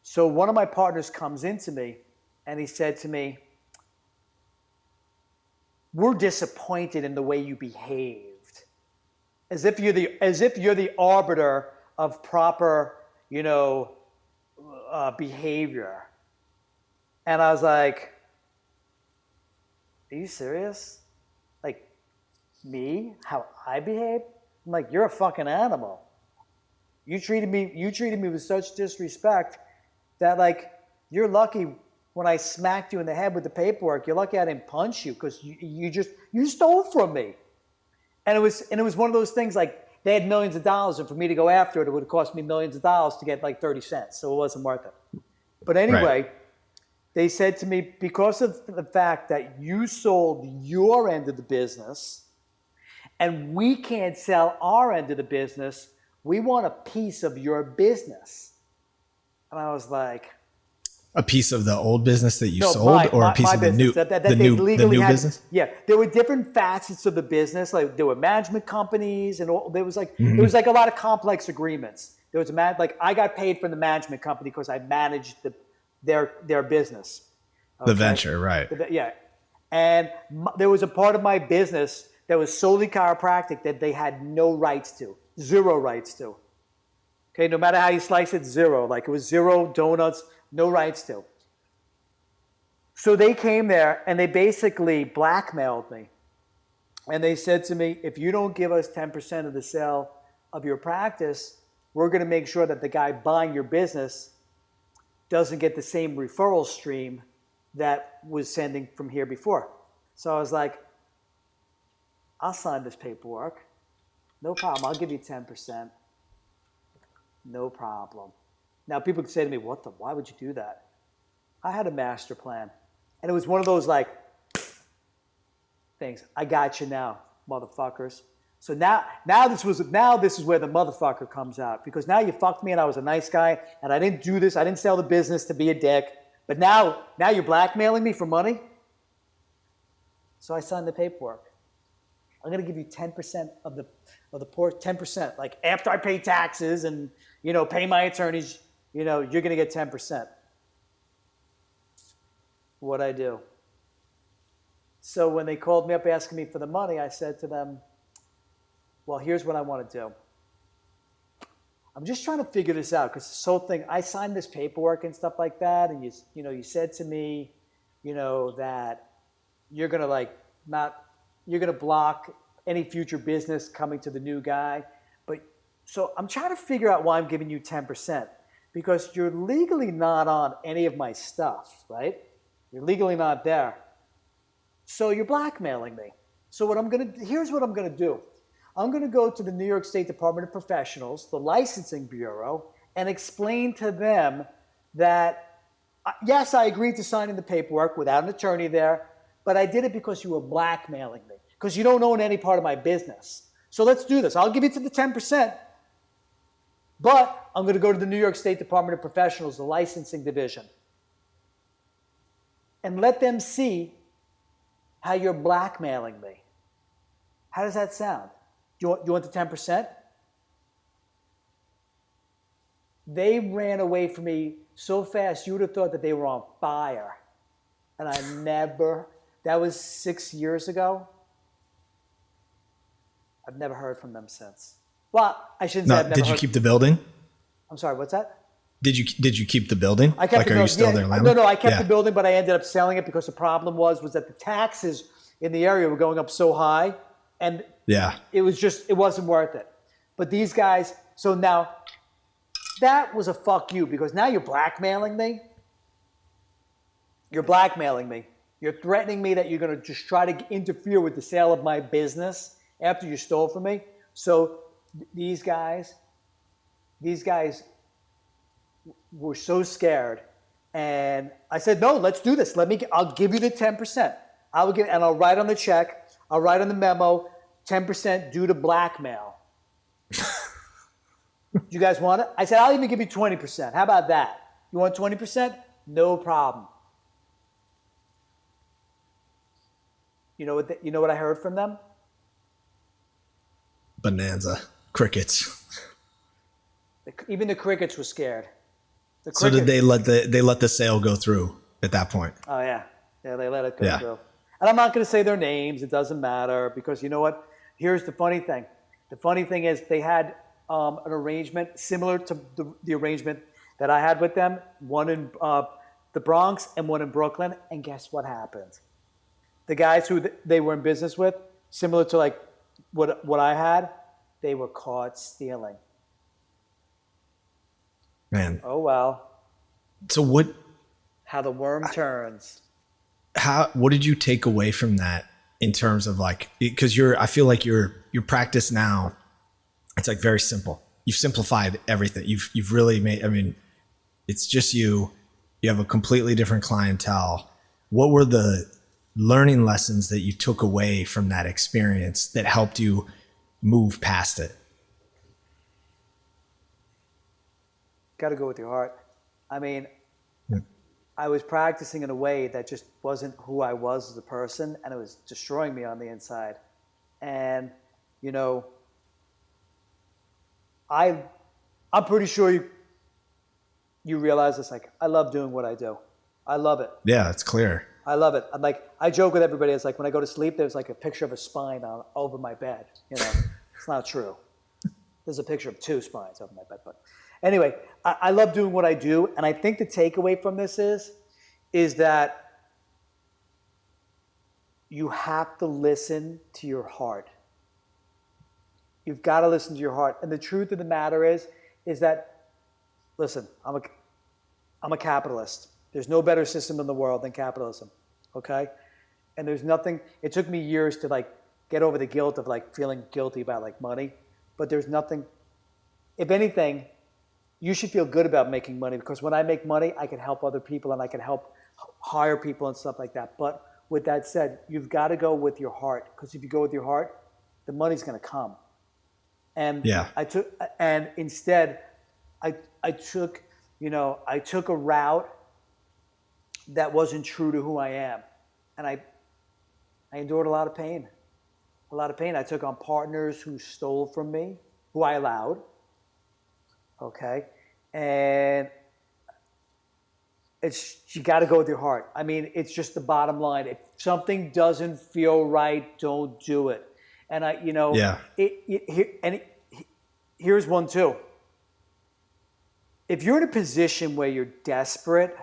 So one of my partners comes into me and he said to me, "We're disappointed in the way you behaved." As if you're the arbiter of proper, behavior. And I was like, are you serious? Like, me? How I behave? I'm like, you're a fucking animal. You treated me with such disrespect that, like, you're lucky when I smacked you in the head with the paperwork, you're lucky I didn't punch you because you stole from me. And it was one of those things like they had millions of dollars, and for me to go after it, it would have cost me millions of dollars to get like 30 cents. So it wasn't worth it. But anyway, they said to me, because of the fact that you sold your end of the business and we can't sell our end of the business, we want a piece of your business. And I was like, a piece of the old business that you sold, or a piece of the new, the new business? Yeah, there were different facets of the business. Like there were management companies, and there was like it was like a lot of complex agreements. There was like I got paid from the management company because I managed their business, the venture, right? Yeah, and there was a part of my business that was solely chiropractic that they had no rights to, zero rights to. Okay, no matter how you slice it, zero. Like it was zero donuts. No rights to. So they came there and they basically blackmailed me. And they said to me, if you don't give us 10% of the sale of your practice, we're going to make sure that the guy buying your business doesn't get the same referral stream that was sending from here before. So I was like, I'll sign this paperwork. No problem. I'll give you 10%. No problem. Now, people could say to me, why would you do that? I had a master plan. And it was one of those like things. I got you now, motherfuckers. So now this is where the motherfucker comes out. Because now you fucked me and I was a nice guy and I didn't do this. I didn't sell the business to be a dick. But now you're blackmailing me for money? So I signed the paperwork. I'm going to give you 10% of the poor, 10%. Like after I pay taxes and, pay my attorneys, you're going to get 10%. What'd I do? So when they called me up asking me for the money, I said to them, well, here's what I want to do. I'm just trying to figure this out because this whole thing, I signed this paperwork and stuff like that. And you said to me, that you're going to you're going to block any future business coming to the new guy. So I'm trying to figure out why I'm giving you 10%. Because you're legally not on any of my stuff, right? You're legally not there. So you're blackmailing me. So here's what I'm going to do. I'm going to go to the New York State Department of Professionals, the licensing bureau, and explain to them that, yes, I agreed to signing the paperwork without an attorney there, but I did it because you were blackmailing me, because you don't own any part of my business. So let's do this. I'll give you to the 10%. But I'm going to go to the New York State Department of Professionals, the licensing division, and let them see how you're blackmailing me. How does that sound? You want the 10%? They ran away from me so fast, you would have thought that they were on fire. And that was 6 years ago. I've never heard from them since. Well, I shouldn't say I've never Did you keep the building? I'm sorry, what's that? Did you keep the building? I kept the building. Are you still there? No, I kept the building, but I ended up selling it because the problem was that the taxes in the area were going up so high, and it wasn't worth it. But these guys, so now that was a fuck you, because now you're blackmailing me. You're blackmailing me. You're threatening me that you're going to just try to interfere with the sale of my business after you stole from me. So these guys were so scared, and I said, no, let's do this. I'll give you the 10%. And I'll write on the check, I'll write on the memo, 10% due to blackmail. Do you guys want it? I said, I'll even give you 20%. How about that? You want 20%? No problem. You know what I heard from them? Bonanza. Crickets. Even the crickets were scared. So did they let the sale go through at that point? Oh yeah, they let it go through. And I'm not going to say their names. It doesn't matter, because you know what? Here's the funny thing. The funny thing is they had an arrangement similar to the arrangement that I had with them. One in the Bronx and one in Brooklyn. And guess what happened? The guys who they were in business with, similar to like what I had, they were caught stealing. Man. Oh well. So what? how the worm turns. What did you take away from that in terms of like, because I feel like your practice now, it's like very simple. You've simplified everything. You've really made, I mean, it's just you have a completely different clientele. What were the learning lessons that you took away from that experience that helped you move past it? Got to go with your heart. I mean, I was practicing in a way that just wasn't who I was as a person, and it was destroying me on the inside. And, you know, I'm pretty sure you realize this. Like, I love doing what I do. I love it. Yeah, it's clear. I love it. I'm like, I joke with everybody. It's like when I go to sleep, there's like a picture of a spine over my bed. You know, it's not true. There's a picture of 2 spines over my bed. But anyway, I love doing what I do. And I think the takeaway from this is that you have to listen to your heart. You've got to listen to your heart. And the truth of the matter is that, listen, I'm a capitalist. There's no better system in the world than capitalism, okay? And there's nothing, it took me years to like get over the guilt of like feeling guilty about like money, but there's nothing, if anything, you should feel good about making money, because when I make money, I can help other people and I can help hire people and stuff like that. But with that said, you've got to go with your heart, because if you go with your heart, the money's going to come. And yeah. Instead I took a route that wasn't true to who I am. And I endured a lot of pain. I took on partners who stole from me, who I allowed. Okay. And you got to go with your heart. I mean, it's just the bottom line. If something doesn't feel right, don't do it. And here's one too. If you're in a position where you're desperate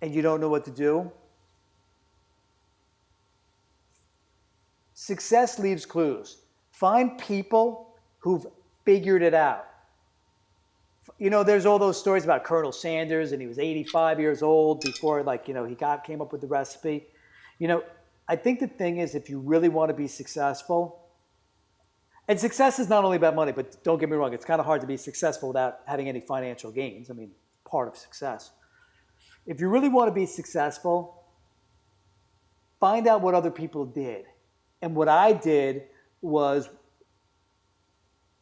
and you don't know what to do, success leaves clues. Find people who've figured it out. You know, there's all those stories about Colonel Sanders, and he was 85 years old before, he came up with the recipe. You know, I think the thing is, if you really want to be successful, and success is not only about money, but don't get me wrong, it's kind of hard to be successful without having any financial gains. I mean, part of success. If you really want to be successful, find out what other people did. And what I did was,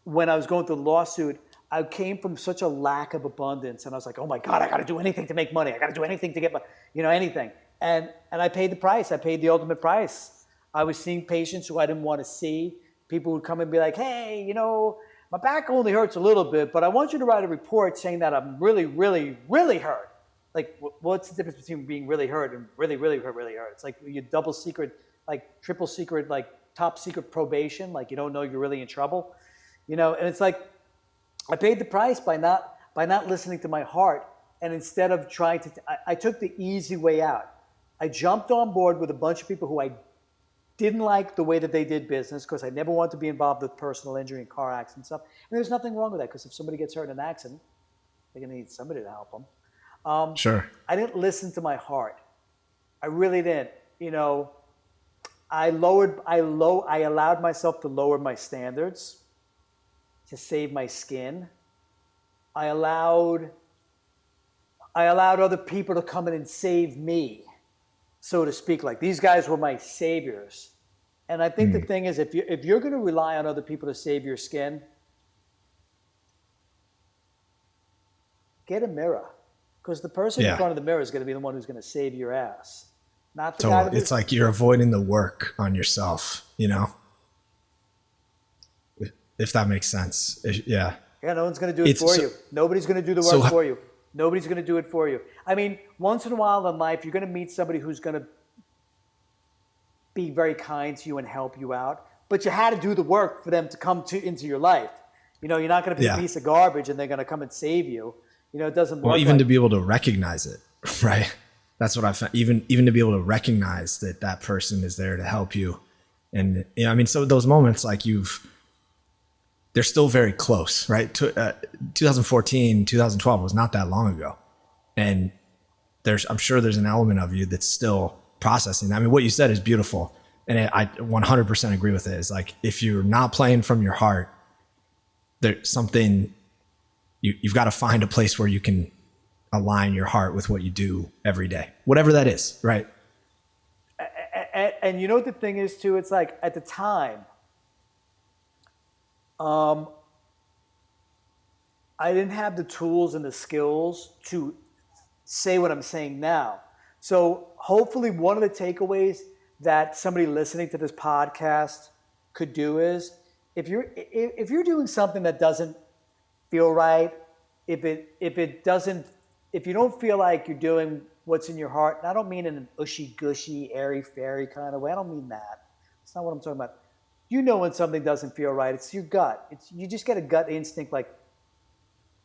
when I was going through the lawsuit, I came from such a lack of abundance, and I was like, oh my God, I got to do anything to make money. I got to do anything to get anything. And I paid the price. I paid the ultimate price. I was seeing patients who I didn't want to see. People would come and be like, hey, my back only hurts a little bit, but I want you to write a report saying that I'm really, really, really hurt. Like, what's the difference between being really hurt and really, really hurt, really hurt? It's like you double secret, like triple secret, like top secret probation, like you don't know you're really in trouble. And it's like, I paid the price by not listening to my heart. And instead of trying to, I took the easy way out. I jumped on board with a bunch of people who I didn't like the way that they did business, because I never wanted to be involved with personal injury and car accidents and stuff. And there's nothing wrong with that, because if somebody gets hurt in an accident, they're going to need somebody to help them. Sure. I didn't listen to my heart. I really didn't. I allowed myself to lower my standards to save my skin. I allowed other people to come in and save me, so to speak. Like, these guys were my saviors. And I think the thing is, if you're going to rely on other people to save your skin, get a mirror, because the person in front of the mirror is going to be the one who's going to save your ass, not the guy. It's like you're avoiding the work on yourself, if that makes sense. Yeah. Yeah, no one's going to do it for you. Nobody's going to do the work for you. Nobody's going to do it for you. I mean, once in a while in life, you're going to meet somebody who's going to be very kind to you and help you out. But you had to do the work for them to come into your life. You're not going to be a piece of garbage and they're going to come and save you. It doesn't work. Well, even to be able to recognize it, right? That's what I found. Even to be able to recognize that person is there to help you. And so those moments, like they're still very close, right? 2014, 2012 was not that long ago. And I'm sure there's an element of you that's still processing. I mean, what you said is beautiful. And I 100% agree with it. It's like, if you're not playing from your heart, there's something, you've got to find a place where you can align your heart with what you do every day, whatever that is. Right. And you know what the thing is too? It's like, at the time, I didn't have the tools and the skills to say what I'm saying now. So hopefully one of the takeaways that somebody listening to this podcast could do is, if you're doing something that doesn't feel right, if you don't feel like you're doing what's in your heart, and I don't mean in an ushy-gushy, airy-fairy kind of way. I don't mean that. That's not what I'm talking about. You know when something doesn't feel right. It's your gut. You just get a gut instinct like,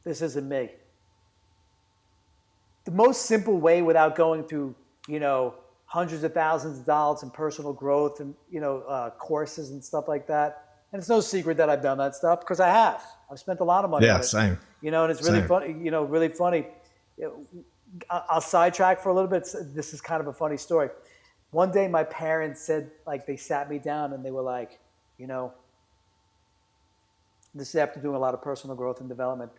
this isn't me. The most simple way, without going through, hundreds of thousands of dollars in personal growth and, courses and stuff like that. And it's no secret that I've done that stuff, because I have. I've spent a lot of money on it. Same. And it's really funny, really funny. I'll sidetrack for a little bit. This is kind of a funny story. One day my parents said, like, they sat me down and they were like, this is after doing a lot of personal growth and development,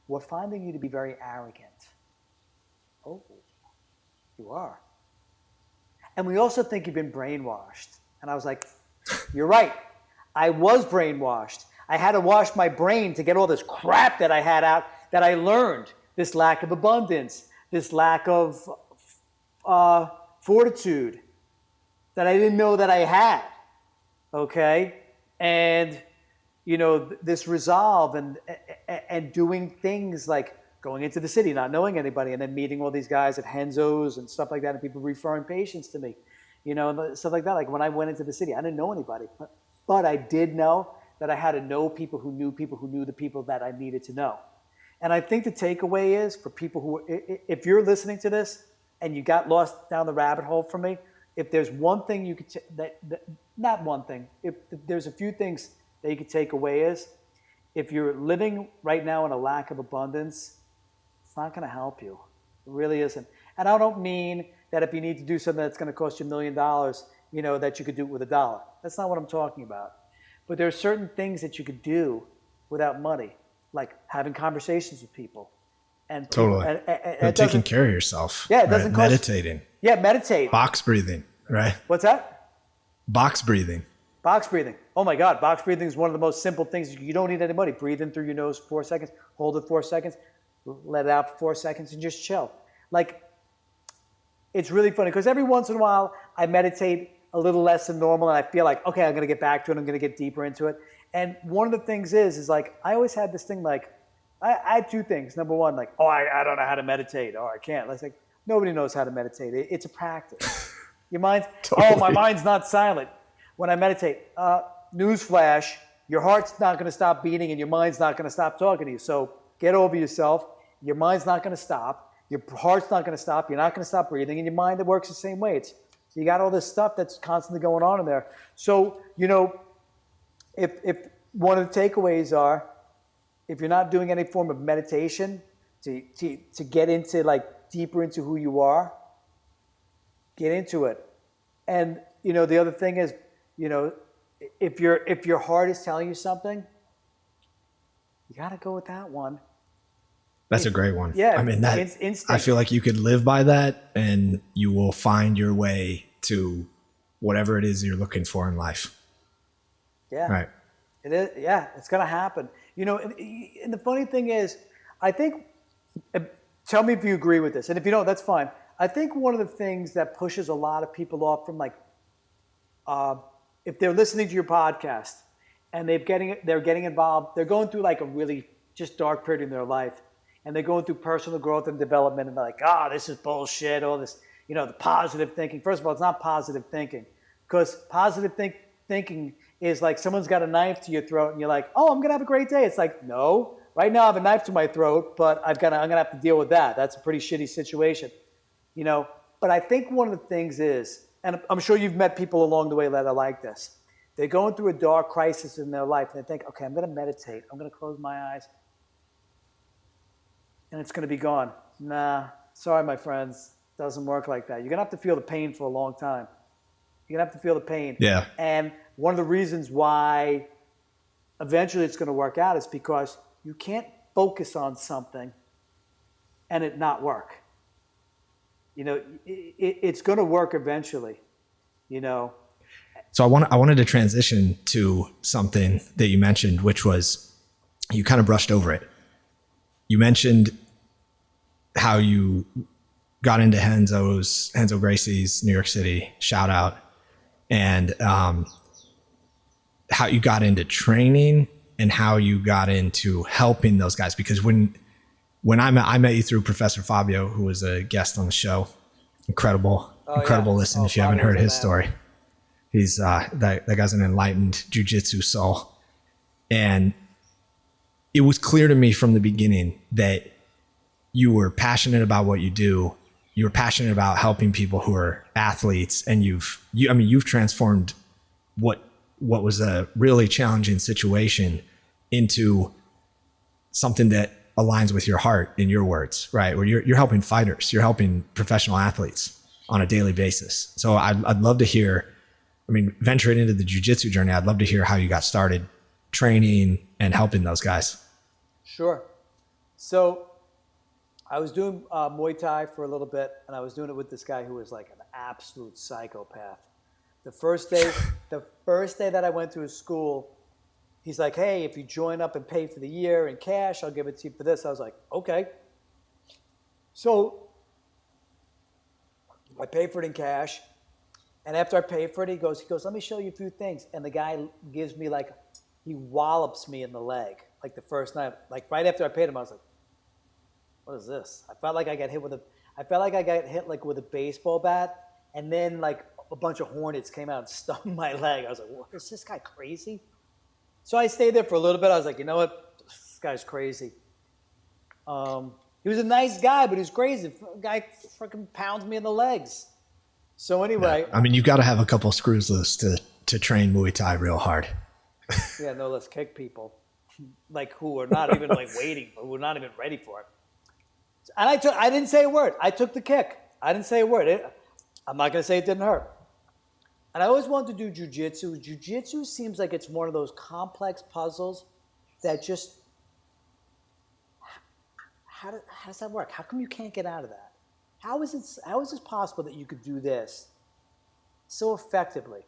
we're finding you to be very arrogant. Oh, you are. And we also think you've been brainwashed. And I was like, you're right. I was brainwashed. I had to wash my brain to get all this crap that I had out, that I learned. This lack of abundance, this lack of fortitude that I didn't know that I had. Okay? And, this resolve and doing things like going into the city, not knowing anybody, and then meeting all these guys at Henzo's and stuff like that, and people referring patients to me, and stuff like that. Like, when I went into the city, I didn't know anybody, but I did know that I had to know people who knew the people that I needed to know. And I think the takeaway is, for people who, if you're listening to this and you got lost down the rabbit hole from me, if there's one thing you could, not one thing, if there's a few things that you could take away is, if you're living right now in a lack of abundance, it's not going to help you. It really isn't. And I don't mean that if you need to do something that's going to cost you $1 million, that you could do it with $1. That's not what I'm talking about. But there are certain things that you could do without money, like having conversations with people. And totally. And taking care of yourself. Yeah, it doesn't cost. Meditating. Yeah, meditate. Box breathing, right? What's that? Box breathing. Box breathing. Oh my God, box breathing is one of the most simple things. You don't need any money. Breathe in through your nose 4 seconds, hold it 4 seconds, let it out for 4 seconds, and just chill. Like, it's really funny, because every once in a while I meditate a little less than normal, and I feel like, okay, I'm going to get back to it. I'm going to get deeper into it. And one of the things is like, I always had this thing, like, I had two things. Number one, like, I don't know how to meditate. I can't. It's like, nobody knows how to meditate. It's a practice. Your mind, totally. My mind's not silent when I meditate. Newsflash, your heart's not going to stop beating and your mind's not going to stop talking to you. So get over yourself. Your mind's not going to stop. Your heart's not going to stop. You're not going to stop breathing. And your mind, it works the same way. You got all this stuff that's constantly going on in there. So, if one of the takeaways are, if you're not doing any form of meditation to get into, like, deeper into who you are, get into it. And, the other thing is, if your heart is telling you something, you got to go with that one. That's a great one. Yeah. I mean, I feel like you could live by that, and you will find your way to whatever it is you're looking for in life. Yeah. Right. It is. Yeah. It's going to happen. And the funny thing is, I think, tell me if you agree with this. And if you don't, that's fine. I think one of the things that pushes a lot of people off from, like, if they're listening to your podcast and they're getting involved, they're going through, like, a really just dark period in their life, and they're going through personal growth and development, and they're like, this is bullshit, all this, the positive thinking. First of all, it's not positive thinking, because positive thinking is like someone's got a knife to your throat and you're like, I'm going to have a great day. It's like, no, right now I have a knife to my throat, but I'm going to have to deal with that. That's a pretty shitty situation, But I think one of the things is, and I'm sure you've met people along the way that are like this. They're going through a dark crisis in their life, and they think, okay, I'm going to meditate. I'm going to close my eyes, and it's going to be gone. Nah, sorry, my friends, doesn't work like that. You're going to have to feel the pain for a long time. You're going to have to feel the pain. Yeah. And one of the reasons why eventually it's going to work out is because you can't focus on something and it not work. You know, it's going to work eventually, you know. So I wanted to transition to something that you mentioned, which was, you kind of brushed over it. You mentioned how you got into Renzo Gracie's New York City, shout out, and how you got into training and how you got into helping those guys. Because when I met you through Professor Fabio, who was a guest on the show, incredible listen if you haven't heard his story. He's that guy's an enlightened jiu-jitsu soul. And it was clear to me from the beginning that you were passionate about what you do. You were passionate about helping people who are athletes, and you've transformed what was a really challenging situation into something that aligns with your heart, in your words, right? Where you're helping fighters, you're helping professional athletes on a daily basis. So I'd love to hear, venturing into the jiu-jitsu journey, I'd love to hear how you got started training and helping those guys. Sure. So I was doing Muay Thai for a little bit, and I was doing it with this guy who was like an absolute psychopath. The first day that I went to his school, he's like, hey, if you join up and pay for the year in cash, I'll give it to you for this. I was like, okay. So I paid for it in cash. And after I paid for it, he goes, let me show you a few things. And the guy gives me he wallops me in the leg. Like the first night, like right after I paid him, I was like, what is this? I felt like I got hit with a baseball bat. And then like a bunch of hornets came out and stung my leg. I was like, what, is this guy crazy? So I stayed there for a little bit. I was like, you know what? This guy's crazy. He was a nice guy, but he was crazy. The guy freaking pounds me in the legs. So anyway. Yeah. You've got to have a couple screws loose to train Muay Thai real hard. Yeah, no, let's kick people. Like who are not even waiting, who are not even ready for it. And I didn't say a word. I took the kick. I didn't say a word. I'm not going to say it didn't hurt. And I always wanted to do jiu-jitsu. Jiu-jitsu seems like it's one of those complex puzzles that just, how does that work? How come you can't get out of that? How is this possible that you could do this so effectively?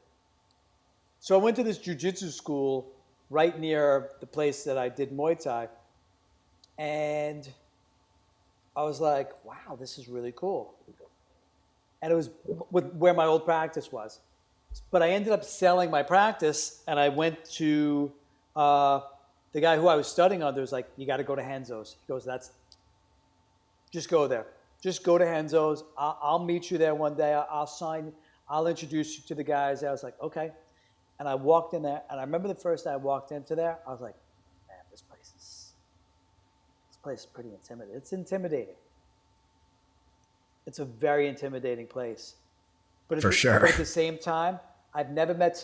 So I went to this jiu-jitsu school right near the place that I did Muay Thai. And I was like, wow, this is really cool. And it was where my old practice was. But I ended up selling my practice, and I went to the guy who I was studying under. Was like, you got to go to Renzo's. He goes, just go there. Just go to Renzo's. I'll meet you there one day. I'll introduce you to the guys. I was like, okay. And I walked in there, and I remember the first day I walked into there, I was like, man, this place is pretty intimidating. It's intimidating. It's a very intimidating place. But at the same time, I've never met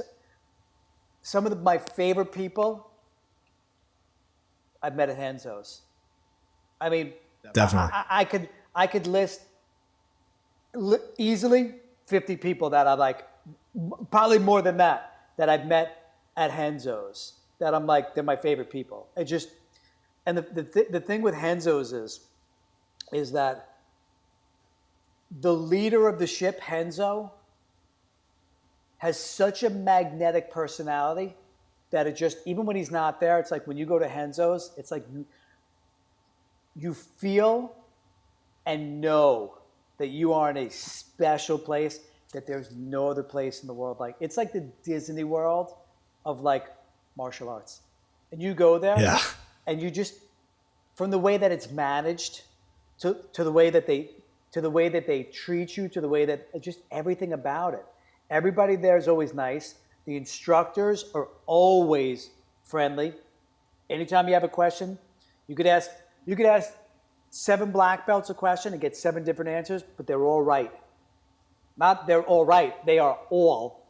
some of my favorite people I've met at Renzo's. Definitely. I could list easily 50 people that I like, probably more than that I've met at Renzo's, that I'm like, they're my favorite people. And the thing with Renzo's is that the leader of the ship, Renzo, has such a magnetic personality that it just, even when he's not there, it's like when you go to Renzo's, it's like you feel and know that you are in a special place that there's no other place in the world. Like, it's like the Disney World of like martial arts. And you go there, yeah, and you just, from the way that it's managed to the way that they treat you, to the way that just everything about it. Everybody there is always nice. The instructors are always friendly. Anytime you have a question, you could ask 7 black belts a question and get 7 different answers, but they're all right. Not they're all right. They are all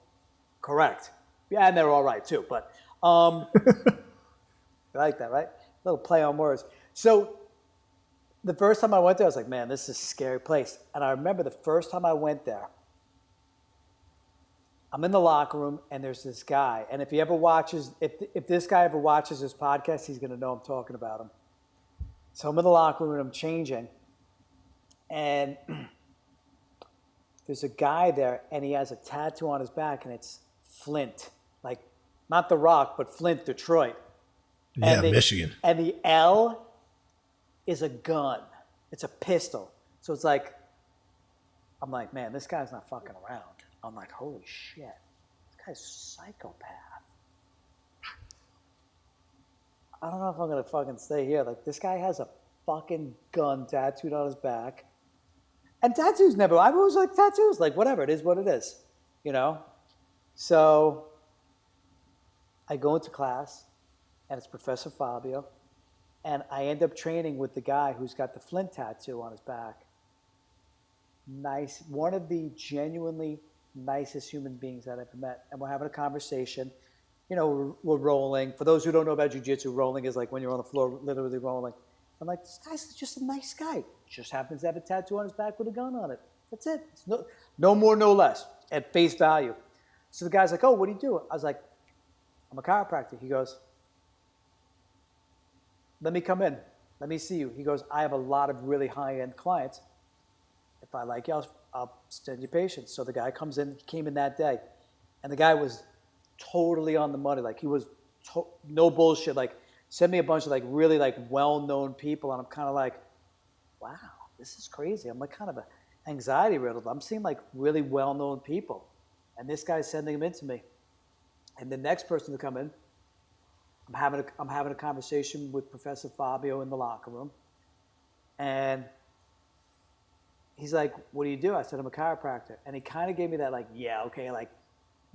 correct. Yeah, and they're all right too. But I like that, right? A little play on words. So the first time I went there, I was like, man, this is a scary place. And I remember the first time I went there, I'm in the locker room and there's this guy. And if he ever watches, if this guy ever watches this podcast, he's going to know I'm talking about him. So I'm in the locker room and I'm changing. And there's a guy there and he has a tattoo on his back and it's Flint. Like, not The Rock, but Flint, Detroit. Yeah, Michigan. And the L is a gun. It's a pistol. So it's like, I'm like, man, this guy's not fucking around. I'm like, holy shit, this guy's a psychopath. I don't know if I'm gonna fucking stay here. Like, this guy has a fucking gun tattooed on his back. And tattoos never, I was like, tattoos, like, whatever, it is what it is, you know? So I go into class, and it's Professor Fabio, and I end up training with the guy who's got the Flint tattoo on his back. Nice, one of the genuinely nicest human beings I've ever met. And we're having a conversation. You know, we're rolling. For those who don't know about jiu-jitsu, rolling is like when you're on the floor, literally rolling. I'm like, this guy's just a nice guy. Just happens to have a tattoo on his back with a gun on it. That's it. It's no more, no less, at face value. So the guy's like, oh, what do you do? I was like, I'm a chiropractor. He goes, let me come in. Let me see you. He goes, I have a lot of really high-end clients. If I like you, I'll send you patients. So the guy comes in, he came in that day, and the guy was totally on the money. Like, he was no bullshit. Like, send me a bunch of like really like well-known people, and I'm kind of like, wow, this is crazy. I'm like kind of anxiety riddled. I'm seeing like really well-known people, and this guy's sending them into me. And the next person to come in, I'm having a conversation with Professor Fabio in the locker room, and he's like, what do you do? I said, I'm a chiropractor. And he kind of gave me that like, yeah, okay, like,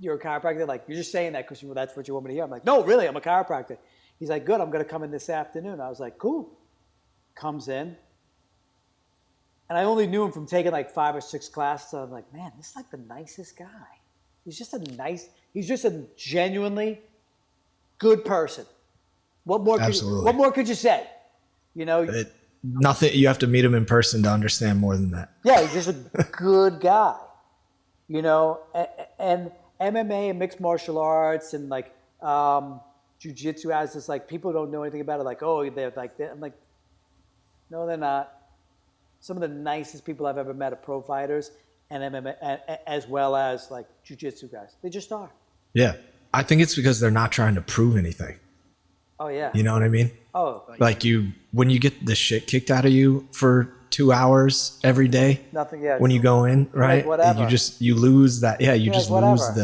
you're a chiropractor? Like, you're just saying that because that's what you want me to hear. I'm like, no, really, I'm a chiropractor. He's like, good, I'm going to come in this afternoon. I was like, cool. Comes in. And I only knew him from taking like 5 or 6 classes. So I'm like, man, this is like the nicest guy. He's just a genuinely good person. What more could you say? You know? Nothing. You have to meet him in person to understand more than that. Yeah, he's just a good guy. You know, and MMA and mixed martial arts and like jiu-jitsu has this like, people don't know anything about it. Like, oh, they're like that. I'm like, no, they're not. Some of the nicest people I've ever met are pro fighters and MMA, as well as like jiu-jitsu guys. They just are. Yeah. I think it's because they're not trying to prove anything. Oh, yeah. You know what I mean? Oh. Like when you get the shit kicked out of you for 2 hours every day. Nothing, yeah. When you go in, right? Like whatever. You lose that. Yeah, you just whatever. lose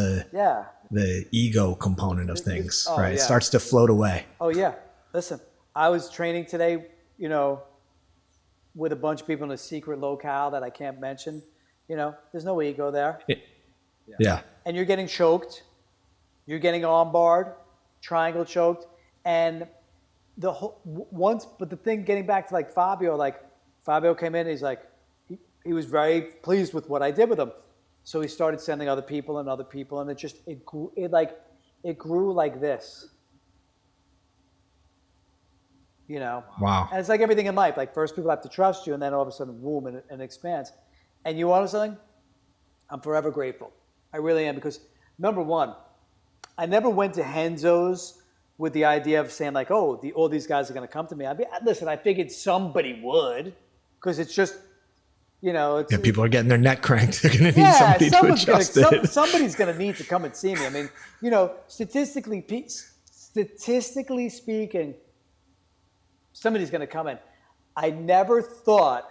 the ego component of things, right? Yeah. It starts to float away. Oh, yeah. Listen, I was training today, you know, with a bunch of people in a secret locale that I can't mention. You know, there's no ego there. Yeah. And you're getting choked. You're getting armbarred, triangle choked. And but the thing, getting back to like Fabio came in, he's like, he was very pleased with what I did with him. So he started sending other people, and it grew like this. You know? Wow. And it's like everything in life. Like, first people have to trust you, and then all of a sudden, boom, and it expands. And you want something? I'm forever grateful. I really am, because number one, I never went to Henzo's with the idea of saying like, oh, all these guys are going to come to me. Listen, I figured somebody would, because it's just, you know. People are getting their neck cranked. They're going to need somebody to adjust it. Somebody's going to need to come and see me. I mean, you know, statistically speaking, somebody's going to come in. I never thought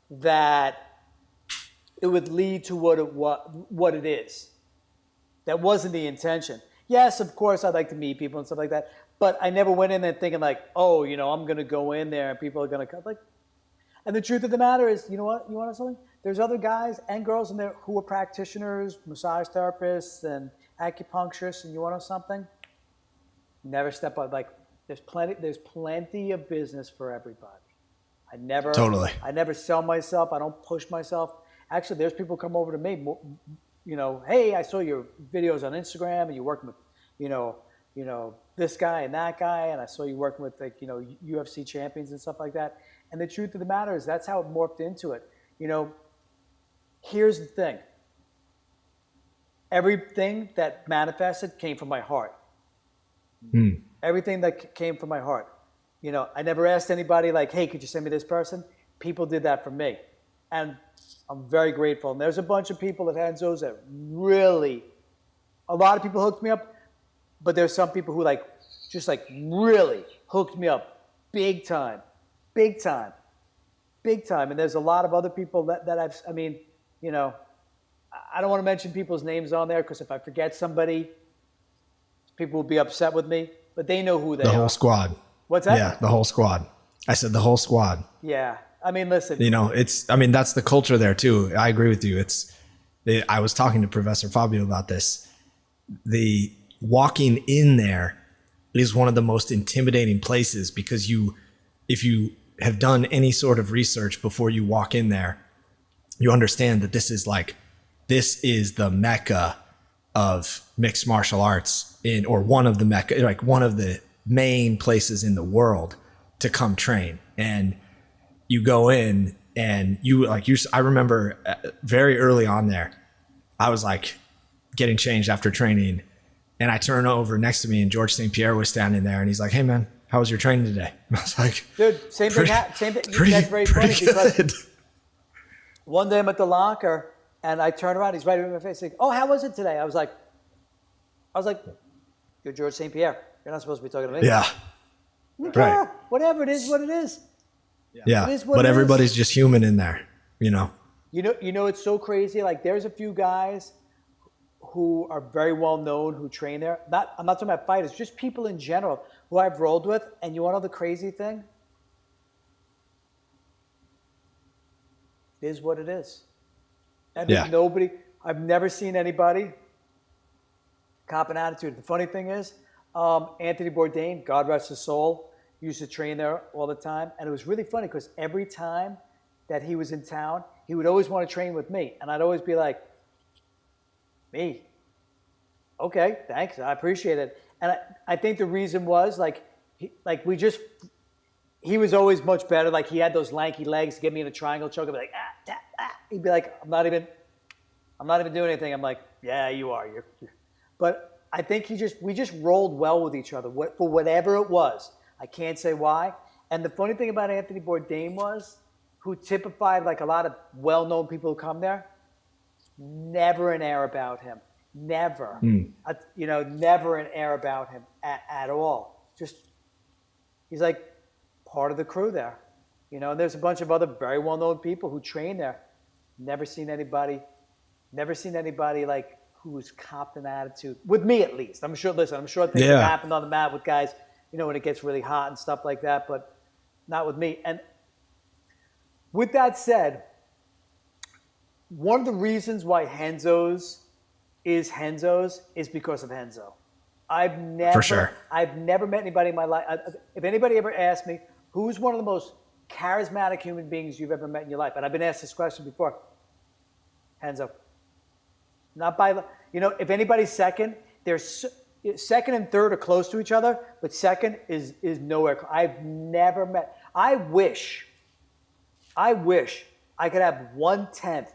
that it would lead to what it is. That wasn't the intention. Yes, of course, I'd like to meet people and stuff like that. But I never went in there thinking like, oh, you know, I'm going to go in there and people are going to come. Like, and the truth of the matter is, you know what? You want something? There's other guys and girls in there who are practitioners, massage therapists, and acupuncturists. And you want something? Never step out. Like, there's plenty of business for everybody. I never sell myself. I don't push myself. Actually, there's people come over to me. You know, hey, I saw your videos on Instagram, and you're working with, you know, this guy and that guy, and I saw you working with, like, you know, UFC champions and stuff like that. And the truth of the matter is that's how it morphed into it. Here's the thing. Everything that manifested came from my heart. Everything that came from my heart. I never asked anybody like, hey, could you send me this person? People did that for me. And I'm very grateful. And there's a bunch of people at Henzo's that really, a lot of people hooked me up, but there's some people who really hooked me up big time. And there's a lot of other people that I don't want to mention people's names on there because if I forget somebody, people will be upset with me, but they know who they are. The whole squad. What's that? Yeah, the whole squad. I said the whole squad. Yeah. I mean, listen. That's the culture there too. I agree with you. I was talking to Professor Fabio about this. The walking in there is one of the most intimidating places because if you have done any sort of research before you walk in there, you understand that this is the mecca of mixed martial arts or one of the mecca, like one of the main places in the world to come train. And you go in and I remember very early on there, I was like getting changed after training and I turn over next to me and George St. Pierre was standing there and he's like, hey man, how was your training today? And I was like, dude, same thing. That's very funny because one day I'm at the locker and I turn around, he's right in my face like, oh, how was it today? I was like, you're George St. Pierre. You're not supposed to be talking to me. Yeah. Right. Whatever it is, what it is. Yeah. But everybody's just human in there, It's so crazy. Like there's a few guys who are very well known who train there. I'm not talking about fighters, just people in general who I've rolled with. And you want to know the crazy thing? It is what it is. And I've never seen anybody cop an attitude. The funny thing is, Anthony Bourdain, God rest his soul, used to train there all the time. And it was really funny because every time that he was in town, he would always want to train with me. And I'd always be like, me? Okay, thanks. I appreciate it. And I think the reason was he was always much better. Like he had those lanky legs to get me in a triangle choke. I'd be like, He'd be like, I'm not even doing anything. I'm like, yeah, you are. But I think we just rolled well with each other for whatever it was. I can't say why. And the funny thing about Anthony Bourdain was, who typified like a lot of well-known people who come there, never an air about him. Never. Never an air about him at all. Just, he's like part of the crew there. And there's a bunch of other very well-known people who train there. Never seen anybody like who's copped an attitude with me, at least. I'm sure things have happened on the mat with guys, when it gets really hot and stuff like that, but not with me. And with that said, one of the reasons why Henzo's is because of Henzo. I've never met anybody in my life. If anybody ever asked me, who's one of the most charismatic human beings you've ever met in your life? And I've been asked this question before. Henzo. Not by, if anybody's second, second and third are close to each other, but second is nowhere. I've never met. I wish I could have 1/10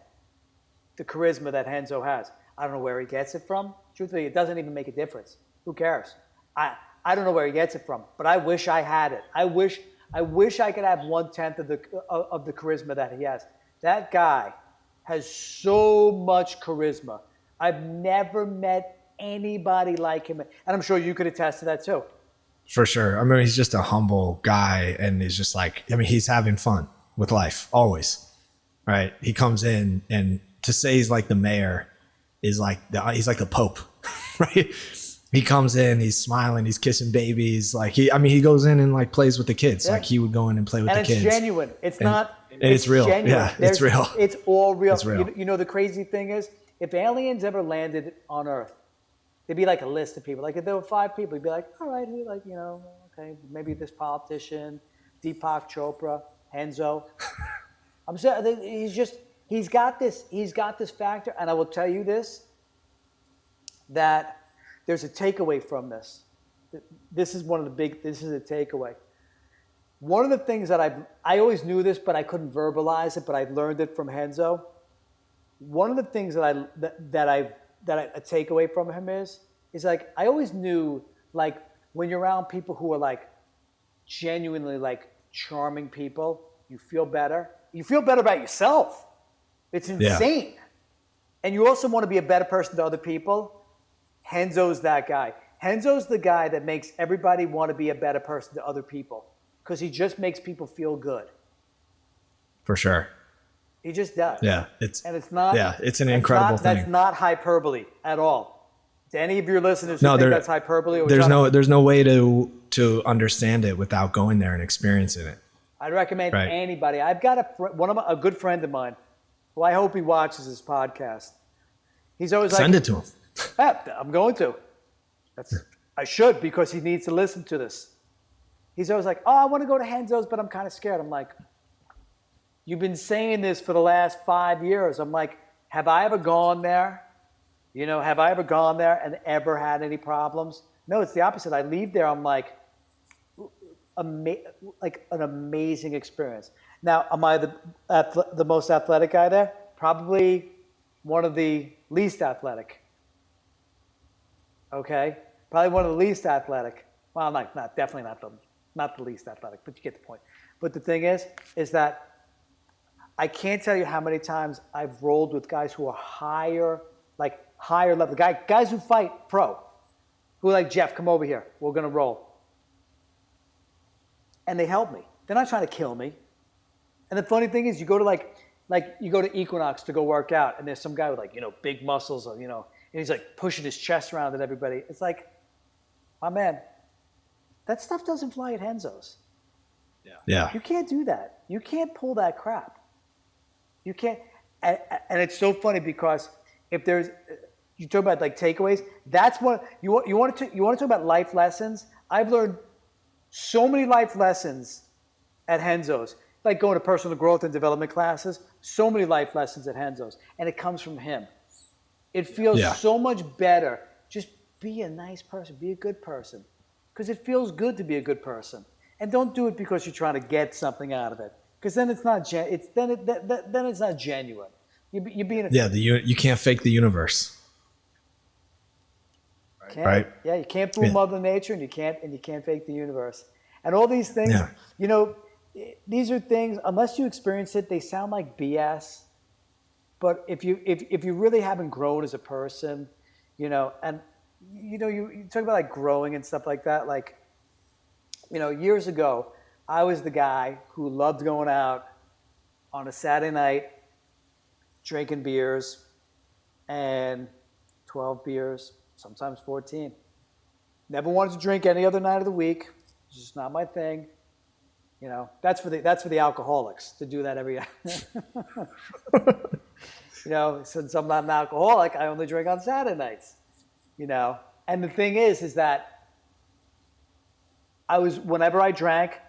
the charisma that Henzo has. I don't know where he gets it from. Truthfully, it doesn't even make a difference. Who cares? I don't know where he gets it from, but I wish I had it. I wish I could have 1/10 of the charisma that he has. That guy has so much charisma. I've never met anybody like him. And I'm sure you could attest to that too. For sure. I mean, he's just a humble guy and he's just he's having fun with life always. Right. He comes in and to say he's like the mayor is he's like the Pope, right? He comes in, he's smiling, he's kissing babies. He goes in and plays with the kids. Yeah. Like he would go in and play with the kids. And it's genuine. It's real. Genuine. Yeah, it's real. It's all real. It's real. The crazy thing is, if aliens ever landed on Earth, there'd be like a list of people. Like if there were 5 people, you'd be like, all right, okay, maybe this politician, Deepak Chopra, Henzo. I'm saying he's got this factor, and I will tell you this, that there's a takeaway from this. This is a takeaway. one of the things that I always knew this, but I couldn't verbalize it, but I learned it from Henzo. One of the things that I take away from him is like, I always knew, like, when you're around people who are like genuinely like charming people, you feel better. You feel better about yourself. It's insane. Yeah. And you also want to be a better person to other people. Henzo's that guy. Henzo's the guy that makes everybody want to be a better person to other people, because he just makes people feel good. For sure. He just does. Yeah. It's not. Yeah, it's an incredible thing. That's not hyperbole at all. To any of your listeners who think that's hyperbole, or there's no way to understand it without going there and experiencing it. I'd recommend anybody. I've got a good friend of mine who I hope he watches this podcast. He's always like, send it to him. I'm going to. I should, because he needs to listen to this. He's always like, oh, I want to go to Henzo's, but I'm kind of scared. I'm like, you've been saying this for the last 5 years. I'm like, have I ever gone there? Have I ever gone there and ever had any problems? No, it's the opposite. I leave there, I'm like, like an amazing experience. Now, am I the most athletic guy there? Probably one of the least athletic. Okay? Probably one of the least athletic. Well, definitely not the least athletic, but you get the point. But the thing is that I can't tell you how many times I've rolled with guys who are higher level, guys who fight pro, who are like, Jeff, come over here, we're gonna roll. And they help me. They're not trying to kill me. And the funny thing is, you go to Equinox to go work out, and there's some guy with big muscles, and he's like pushing his chest around at everybody. It's like, my man, that stuff doesn't fly at Henzo's. Yeah. You can't do that. You can't pull that crap. You can't. And it's so funny, because if there's, you talk about like takeaways, that's what you want to talk about life lessons. I've learned so many life lessons at Henzo's, like going to personal growth and development classes, so many life lessons at Henzo's, and it comes from him. It feels so much better. Just be a nice person, be a good person, because it feels good to be a good person. And don't do it because you're trying to get something out of it, because then it's not then it's not genuine. You're being you can't fake the universe. Right? Yeah, you can't fool Mother Nature, and you can't fake the universe. And all these things, these are things, unless you experience it, they sound like BS. But if you really haven't grown as a person, you talk about like growing and stuff like that. Like, years ago, I was the guy who loved going out on a Saturday night, drinking beers, and 12 beers, sometimes 14. Never wanted to drink any other night of the week. It's just not my thing. That's for the alcoholics to do that every since I'm not an alcoholic, I only drink on Saturday nights. And the thing is that whenever I drank,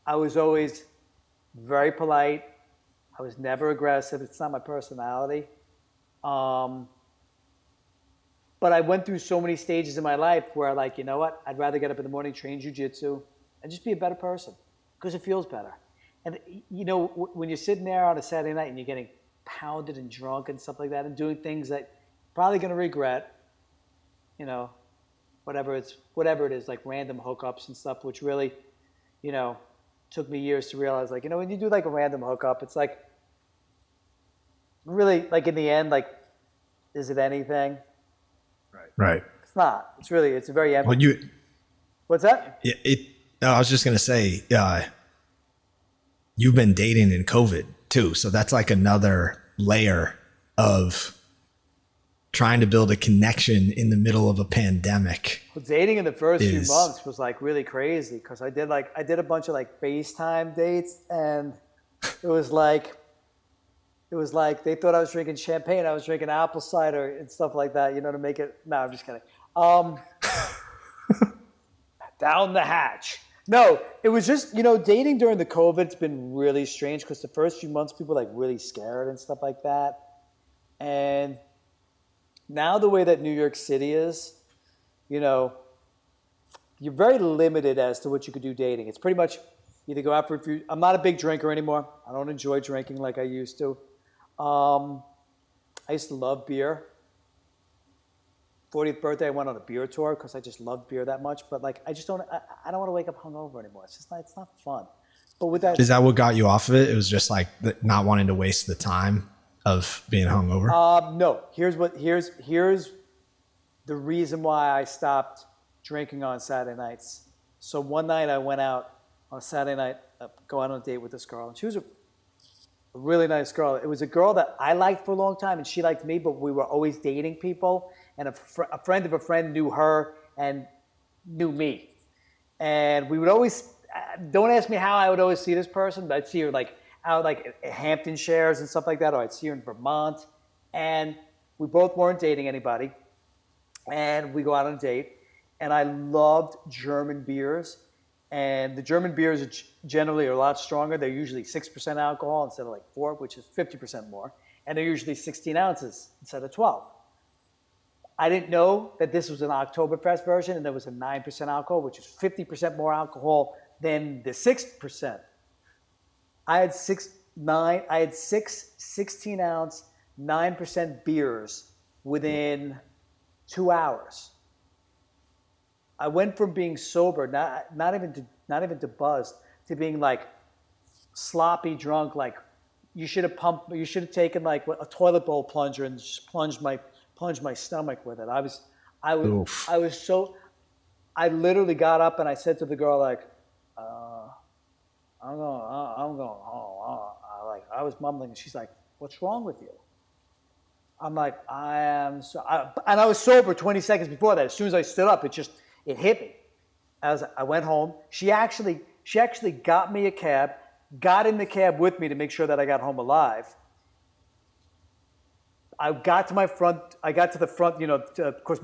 I was always very polite. I was never aggressive. It's not my personality. But I went through so many stages in my life where, like, you know what? I'd rather get up in the morning, train jiu-jitsu, and just be a better person, because it feels better. And, when you're sitting there on a Saturday night and you're getting pounded and drunk and stuff like that, and doing things that you're probably going to regret, whatever it is, like random hookups and stuff, which really, took me years to realize, like, when you do like a random hookup, it's like, really, like, in the end, like, is it anything? Right. It's not. It's a very empty. Well, What's that? I was just going to say, you've been dating in COVID too. So that's like another layer of trying to build a connection in the middle of a pandemic. Well, dating in the first few months was like really crazy, because I did a bunch of like FaceTime dates, and it was like they thought I was drinking champagne. I was drinking apple cider and stuff like that, to make it. No, I'm just kidding. Down the hatch. No, it was just, dating during the COVID's been really strange, because the first few months people were like really scared and stuff like that. And now the way that New York City is, you're very limited as to what you could do dating. It's pretty much, Either go out for a few. I'm not a big drinker anymore. I don't enjoy drinking like I used to. I used to love beer. 40th birthday, I went on a beer tour because I just loved beer that much. But like, I just don't. I don't want to wake up hungover anymore. It's just not. It's not fun. But with that, Is that what got you off of it? It was just like not wanting to waste the time of being hungover. No. Here's the reason why I stopped drinking on Saturday nights. So one night I went out on a Saturday night, go out on a date with this girl, and she was a really nice girl. It was a girl that I liked for a long time, and she liked me, but we were always dating people. And a friend of a friend knew her and knew me. And we would always, don't ask me how I would always see this person, but I'd see her like out like at Hampton Shares and stuff like that, or I'd see her in Vermont. And we both weren't dating anybody. And we go out on a date. And I loved German beers. And the German beers are generally a lot stronger. They're usually 6% alcohol instead of like 4, which is 50% more. And they're usually 16 ounces instead of 12. I didn't know that this was an Oktoberfest version, and there was a 9% alcohol, which is 50% more alcohol than the 6%. I had six 16-ounce, 9% beers within 2 hours. I went from being sober, not even to buzzed, to being like sloppy drunk. Like you should have taken like a toilet bowl plunger and just plunged my stomach with it. I literally got up and I said to the girl like, I'm going home. I was mumbling, and she's like, "What's wrong with you?" I'm like, and I was sober 20 seconds before that. As soon as I stood up, it hit me. As I went home, she actually got me a cab, got in the cab with me to make sure that I got home alive. I got to the front, of course,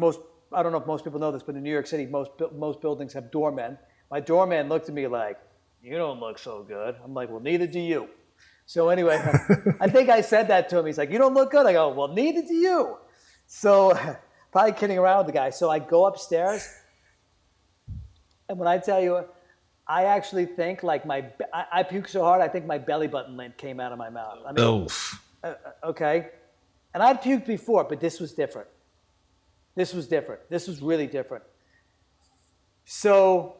I don't know if most people know this, but in New York City, most buildings have doormen. My doorman looked at me like, "You don't look so good." I'm like, "Well, neither do you." So anyway, I think I said that to him. He's like, "You don't look good." I go, "Well, neither do you." So probably kidding around with the guy. So I go upstairs, and when I tell you, I actually think like I puked so hard, I think my belly button lint came out of my mouth. I mean, okay. And I'd puked before, but this was different. This was really different. So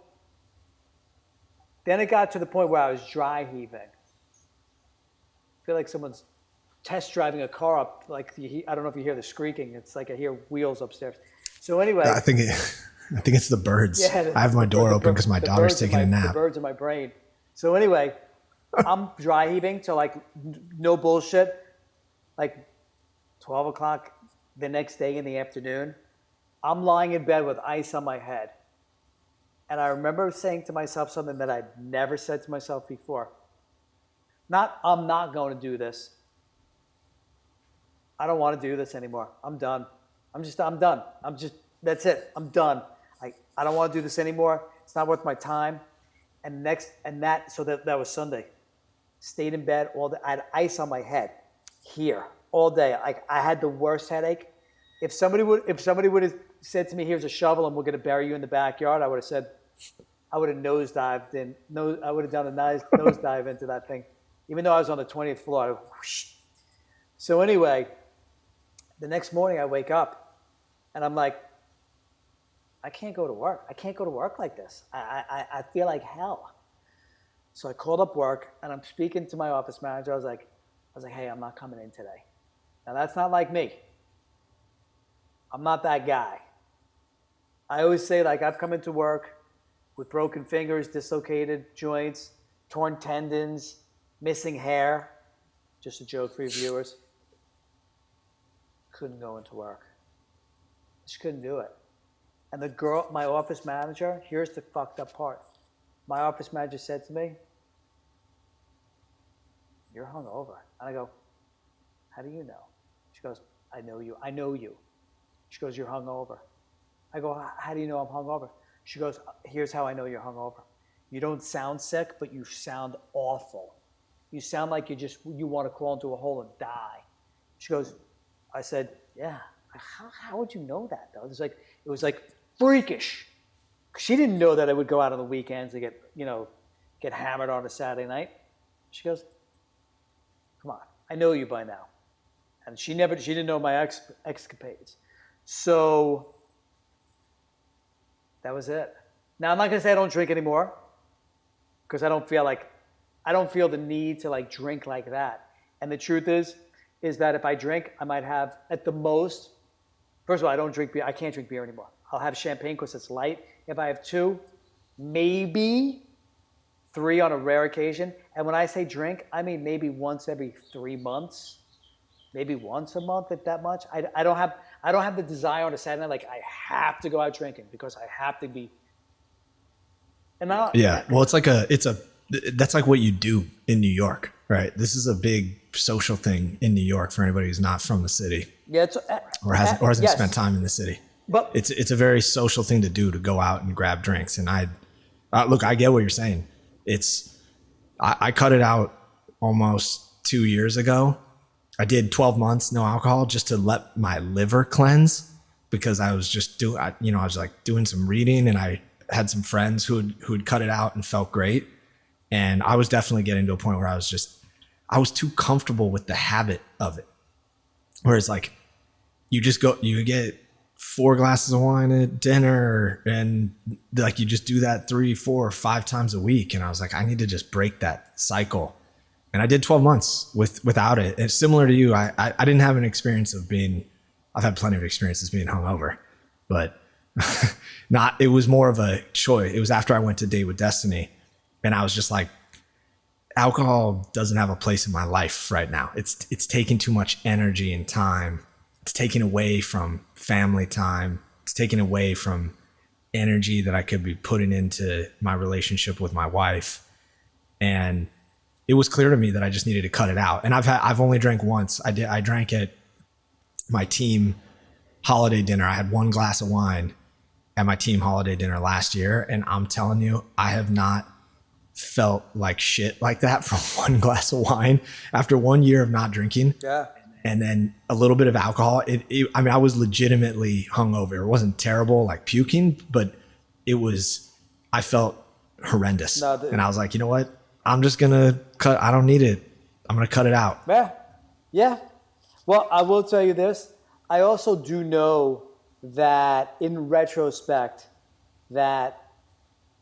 then it got to the point where I was dry heaving. I feel like someone's test driving a car up. Like I don't know if you hear the squeaking. It's like I hear wheels upstairs. So anyway, I think it's the birds. Yeah, I have my door open because my daughter's taking a nap. The birds in my brain. So anyway, I'm dry heaving. So like no bullshit. Like 12 o'clock the next day in the afternoon, I'm lying in bed with ice on my head. And I remember saying to myself something that I'd never said to myself before. I'm not going to do this. I don't want to do this anymore. I'm done. That's it. I'm done. I don't want to do this anymore. It's not worth my time. So that was Sunday. Stayed in bed all day. I had ice on my head here all day. I had the worst headache. If somebody would have said to me, "Here's a shovel and we're going to bury you in the backyard," I would have said, I would have nosedived in. No, I would have done a nice nosedive into that thing, even though I was on the 20th floor. So anyway, the next morning I wake up and I'm like, I can't go to work. I can't go to work like this. I feel like hell. So I called up work and I'm speaking to my office manager. I was like, "Hey, I'm not coming in today." Now that's not like me. I'm not that guy. I always say like I've come into work with broken fingers, dislocated joints, torn tendons, missing hair. Just a joke for your viewers. Couldn't go into work. Just couldn't do it. And the girl, my office manager, here's the fucked up part. My office manager said to me, "You're hungover." And I go, "How do you know?" She goes, "I know you. I know you." She goes, "You're hungover." I go, "How do you know I'm hungover?" She goes, "Here's how I know you're hungover. You don't sound sick, but you sound awful. You sound like you want to crawl into a hole and die." She goes, I said, "Yeah. How would you know that though?" It was like freakish. She didn't know that I would go out on the weekends to get get hammered on a Saturday night. She goes, come on, I know you by now. And she didn't know my escapades. So that was it. Now, I'm not going to say I don't drink anymore because I don't feel the need to like drink like that. And the truth is that if I drink, I might have at the most, first of all, I don't drink beer. I can't drink beer anymore. I'll have champagne because it's light. If I have 2, maybe 3 on a rare occasion. And when I say drink, I mean maybe once every 3 months, maybe once a month, if that much. I don't have the desire on a Saturday night, like I have to go out drinking because I have to be. And now, yeah, well, that's like what you do in New York, right? This is a big social thing in New York for anybody who's not from the city. Yeah, or hasn't yes. spent time in the city. But it's a very social thing to do, to go out and grab drinks. And look, I get what you're saying. I cut it out almost 2 years ago. I did 12 months, no alcohol, just to let my liver cleanse, because I was just I was like doing some reading, and I had some friends who had cut it out and felt great. And I was definitely getting to a point where I was too comfortable with the habit of it. Whereas like you get 4 glasses of wine at dinner, and like you just do that 3, 4, 5 times a week. And I was like, I need to just break that cycle. And I did 12 months without it. It's similar to you. I didn't have an experience of I've had plenty of experiences being hungover, but it was more of a choice. It was after I went to Date with Destiny, and I was just like, alcohol doesn't have a place in my life right now. It's taking too much energy and time. It's taking away from family time. It's taking away from energy that I could be putting into my relationship with my wife. And it was clear to me that I just needed to cut it out. And I've only drank once. I drank at my team holiday dinner. I had 1 glass of wine at my team holiday dinner last year. And I'm telling you, I have not felt like shit like that from 1 glass of wine after 1 year of not drinking. yeah. And then a little bit of alcohol. I was legitimately hungover. It wasn't terrible, like puking, but I felt horrendous. And I was like, you know what? I'm just going to cut. I don't need it. I'm going to cut it out. Yeah. Yeah. Well, I will tell you this. I also do know that in retrospect that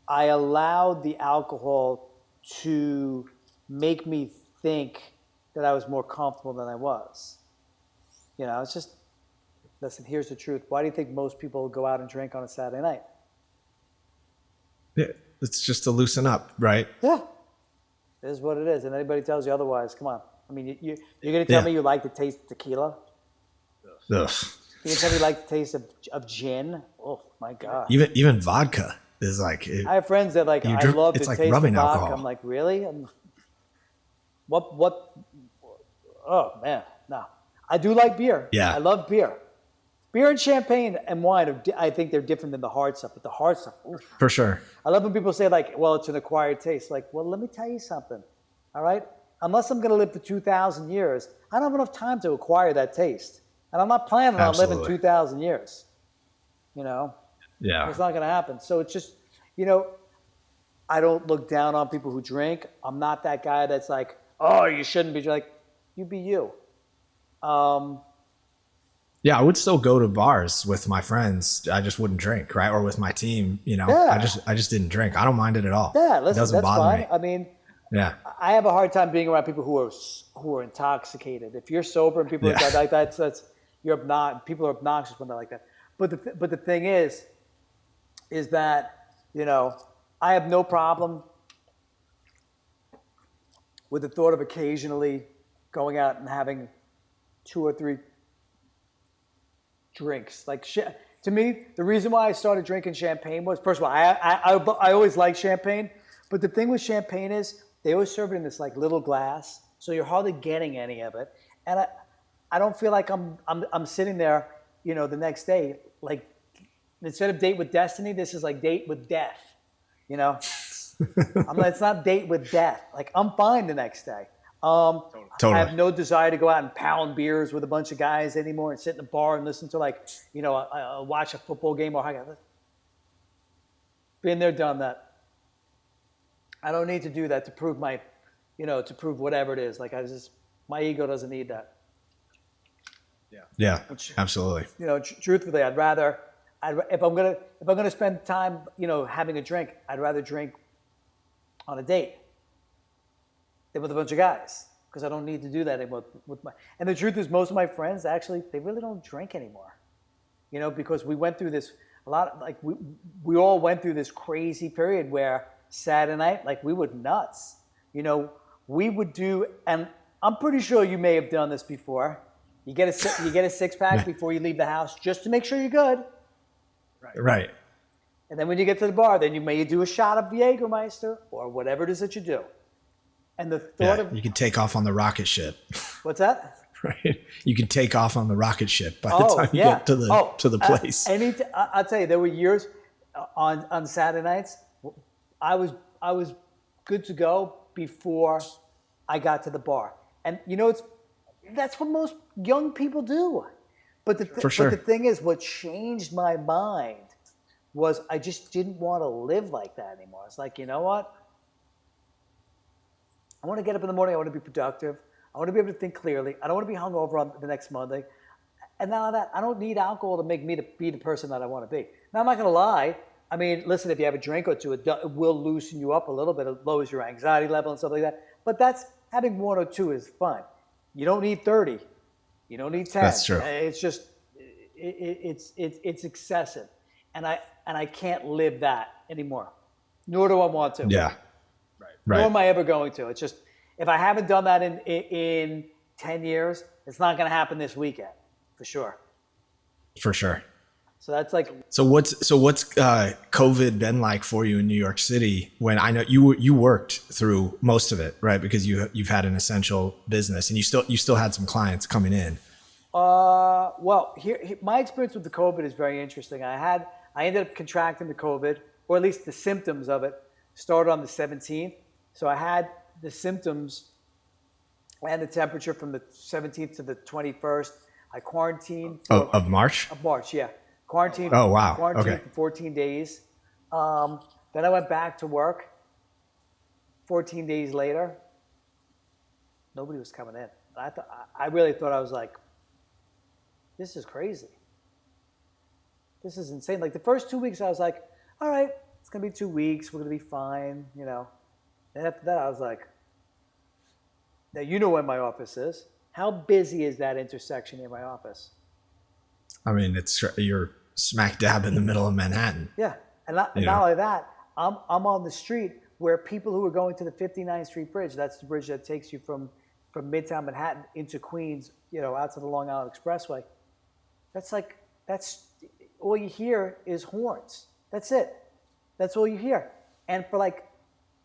I allowed the alcohol to make me think that I was more comfortable than I was. It's just, listen, here's the truth. Why do you think most people go out and drink on a Saturday night? Yeah, it's just to loosen up, right? Yeah. It is what it is. And anybody tells you otherwise, come on. I mean, you're going to tell me you like the taste of tequila? Ugh. You're going to tell me you like the taste of gin? Oh, my God. Even vodka is like... I have friends that like, I love the like taste of rubbing vodka. alcohol. I'm like, really? What? Oh, man, no. I do like beer. Yeah. I love beer. Beer and champagne and wine, I think they're different than the hard stuff. But the hard stuff, oof. For sure. I love when people say like, well, it's an acquired taste. Like, well, let me tell you something, all right? Unless I'm going to live for 2,000 years, I don't have enough time to acquire that taste. And I'm not planning on living 2,000 years, Yeah. It's not going to happen. So it's just, I don't look down on people who drink. I'm not that guy that's like, oh, you shouldn't be. Like, you be you. Yeah, I would still go to bars with my friends. I just wouldn't drink, right? Or with my team, Yeah. I just didn't drink. I don't mind it at all. Yeah, it listen, doesn't that's bother fine. me. I mean, Yeah. I have a hard time being around people who are intoxicated. If you're sober and people are like that, people are obnoxious when they're like that. But the thing is that I have no problem with the thought of occasionally going out and having 2 or 3 drinks. Like to me, the reason why I started drinking champagne was, first of all, I always liked champagne, but the thing with champagne is they always serve it in this like little glass, so you're hardly getting any of it. And I don't feel like I'm sitting there, the next day, like instead of Date with Destiny, this is like Date with Death. I'm like, it's not Date with Death. Like I'm fine the next day. Totally. I have no desire to go out and pound beers with a bunch of guys anymore and sit in a bar and listen to watch a football game or been there, done that. I don't need to do that to prove to prove whatever it is. Like my ego doesn't need that. Yeah, absolutely. Truthfully, if I'm gonna spend time, having a drink, I'd rather drink on a date than with a bunch of guys, because I don't need to do that anymore and the truth is, most of my friends actually, they really don't drink anymore, because we went through this we all went through this crazy period where Saturday night, like, we were nuts. We would do, and I'm pretty sure you may have done this before. You get a six pack before you leave the house, just to make sure you're good. Right. And then when you get to the bar, then you may do a shot of Jägermeister or whatever it is that you do. And the thought of, you can take off on the rocket ship. What's that? Right. You can take off on the rocket ship by the time you get to the place. I'll tell you, there were years on Saturday nights, I was good to go before I got to the bar. And that's what most young people do. But the thing is, what changed my mind was I just didn't want to live like that anymore. It's like, you know what? I want to get up in the morning. I want to be productive. I want to be able to think clearly. I don't want to be hungover on the next Monday. And now that, I don't need alcohol to make me be the person that I want to be. Now, I'm not going to lie. I mean, listen, if you have a drink or two, it will loosen you up a little bit. It lowers your anxiety level and stuff like that. But having one or two is fine. You don't need 30. You don't need 10. That's true. It's just, it's excessive. And I can't live that anymore. Nor do I want to. Yeah. Right. Nor am I ever going to. It's just, if I haven't done that in 10 years, it's not going to happen this weekend, for sure. For sure. So that's like. So what's COVID been like for you in New York City? When I know you worked through most of it, right? Because you've had an essential business, and you still had some clients coming in. Well, here my experience with the COVID is very interesting. I ended up contracting the COVID, or at least the symptoms of it, started on the 17th. So I had the symptoms and the temperature from the 17th to the 21st. I quarantined. Of March? Of March, yeah. Quarantined. Oh, wow. Quarantined Okay. for 14 days. Then I went back to work. 14 days later, nobody was coming in. I really thought, I was like, this is crazy. This is insane. Like, the first 2 weeks, I was like, all right, it's going to be 2 weeks. We're going to be fine, And after that, I was like, now you know where my office is. How busy is that intersection in my office? I mean, you're smack dab in the middle of Manhattan. Yeah. And not only that, I'm on the street where people who are going to the 59th Street Bridge, that's the bridge that takes you from Midtown Manhattan into Queens, out to the Long Island Expressway. That's all you hear is horns. That's it. That's all you hear. And for like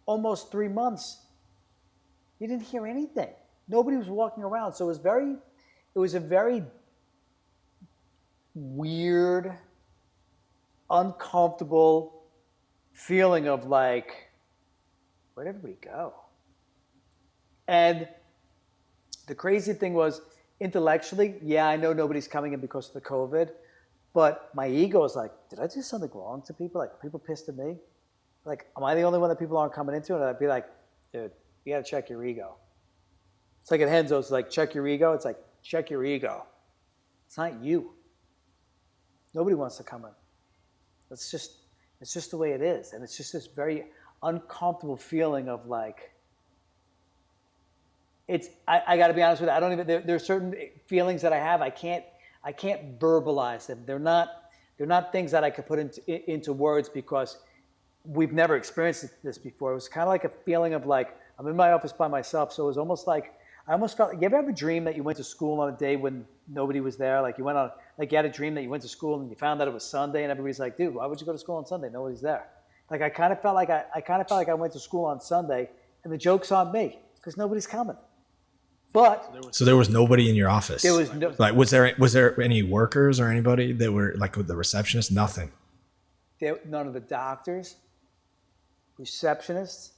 almost 3 months, you didn't hear anything. Nobody was walking around. So it was a very weird, uncomfortable feeling of like, where'd everybody go? And the crazy thing was, intellectually, yeah, I know nobody's coming in because of the COVID, but my ego is like, did I do something wrong to people? Like, people pissed at me? Like, am I the only one that people aren't coming into? And I'd be like, dude, you got to check your ego. It's like at Henzo's, it's like, check your ego. It's like, check your ego. It's not you. Nobody wants to come in. It's just the way it is. And it's just this very uncomfortable feeling of like, I got to be honest with you. I don't even, there's certain feelings that I have. I can't verbalize them. They're not things that I could put into words, because we've never experienced this before. It was kind of like a feeling of like, I'm in my office by myself. So it was almost like, I almost felt like, you ever have a dream that you went to school on a day when nobody was there? Like, you had a dream that you went to school and you found out it was Sunday, and everybody's like, dude, why would you go to school on Sunday? Nobody's there. Like, I kind of felt like I went to school on Sunday, and the joke's on me because nobody's coming. But so there was nobody in your office. There was no. Like, was there any workers or anybody that were like with the receptionist? Nothing. None of the doctors, receptionists,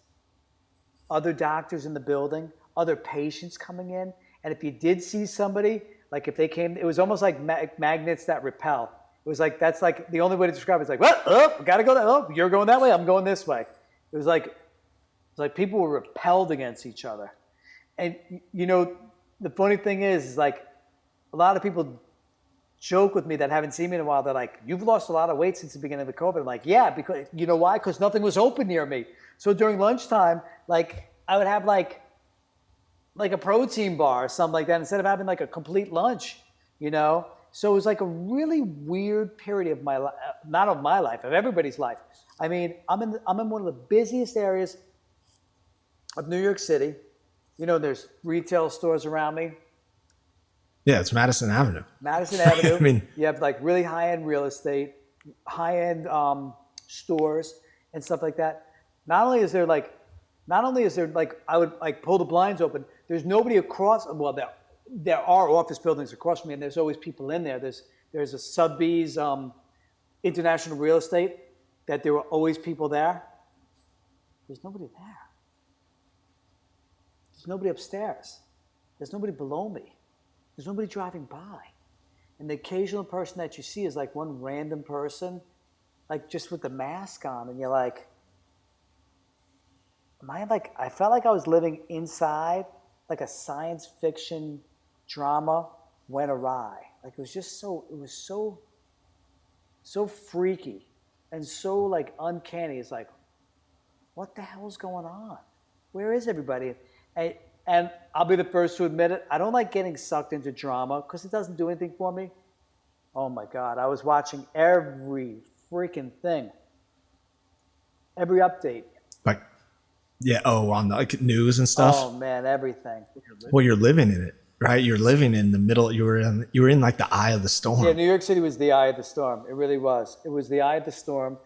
other doctors in the building, other patients coming in. And if you did see somebody, like if they came, it was almost like magnets that repel. It was like, that's like the only way to describe it. It's like, what? Oh, gotta go that. Oh, you're going that way. I'm going this way. It was like like people were repelled against each other. And, you know, the funny thing is like a lot of people joke with me that haven't seen me in a while. They're like, you've lost a lot of weight since the beginning of the COVID. I'm like, yeah, because you know why? Because nothing was open near me. So during lunchtime, like I would have like a protein bar or something like that instead of having like a complete lunch, you know? So it was like a really weird period of my life, not of my life, of everybody's life. I mean, I'm in one of the busiest areas of New York City. You know, there's retail stores around me. Yeah, it's Madison Avenue. Madison Avenue. I mean, you have like really high-end real estate, high-end stores and stuff like that. Not only is there like I would like pull the blinds open. There's nobody across. Well, there are office buildings across from me, and there's always people in there. There's a Sotheby's International Real Estate that there were always people there. There's nobody there. There's nobody upstairs. There's nobody below me. There's nobody driving by. And the occasional person that you see is like one random person, like just with the mask on. And you're like, I felt like I was living inside, like a science fiction drama went awry. Like it was so freaky and so like uncanny. It's like, what the hell is going on? Where is everybody? And I'll be the first to admit it. I don't like getting sucked into drama because it doesn't do anything for me. Oh my God. I was watching every freaking thing. Every update. like, yeah. Oh, on the like, news and stuff. Oh man, everything. Well, you're living in it, right? You're living in the middle. You were in like the eye of the storm. Yeah, New York City was the eye of the storm. It really was. It was the eye of the storm.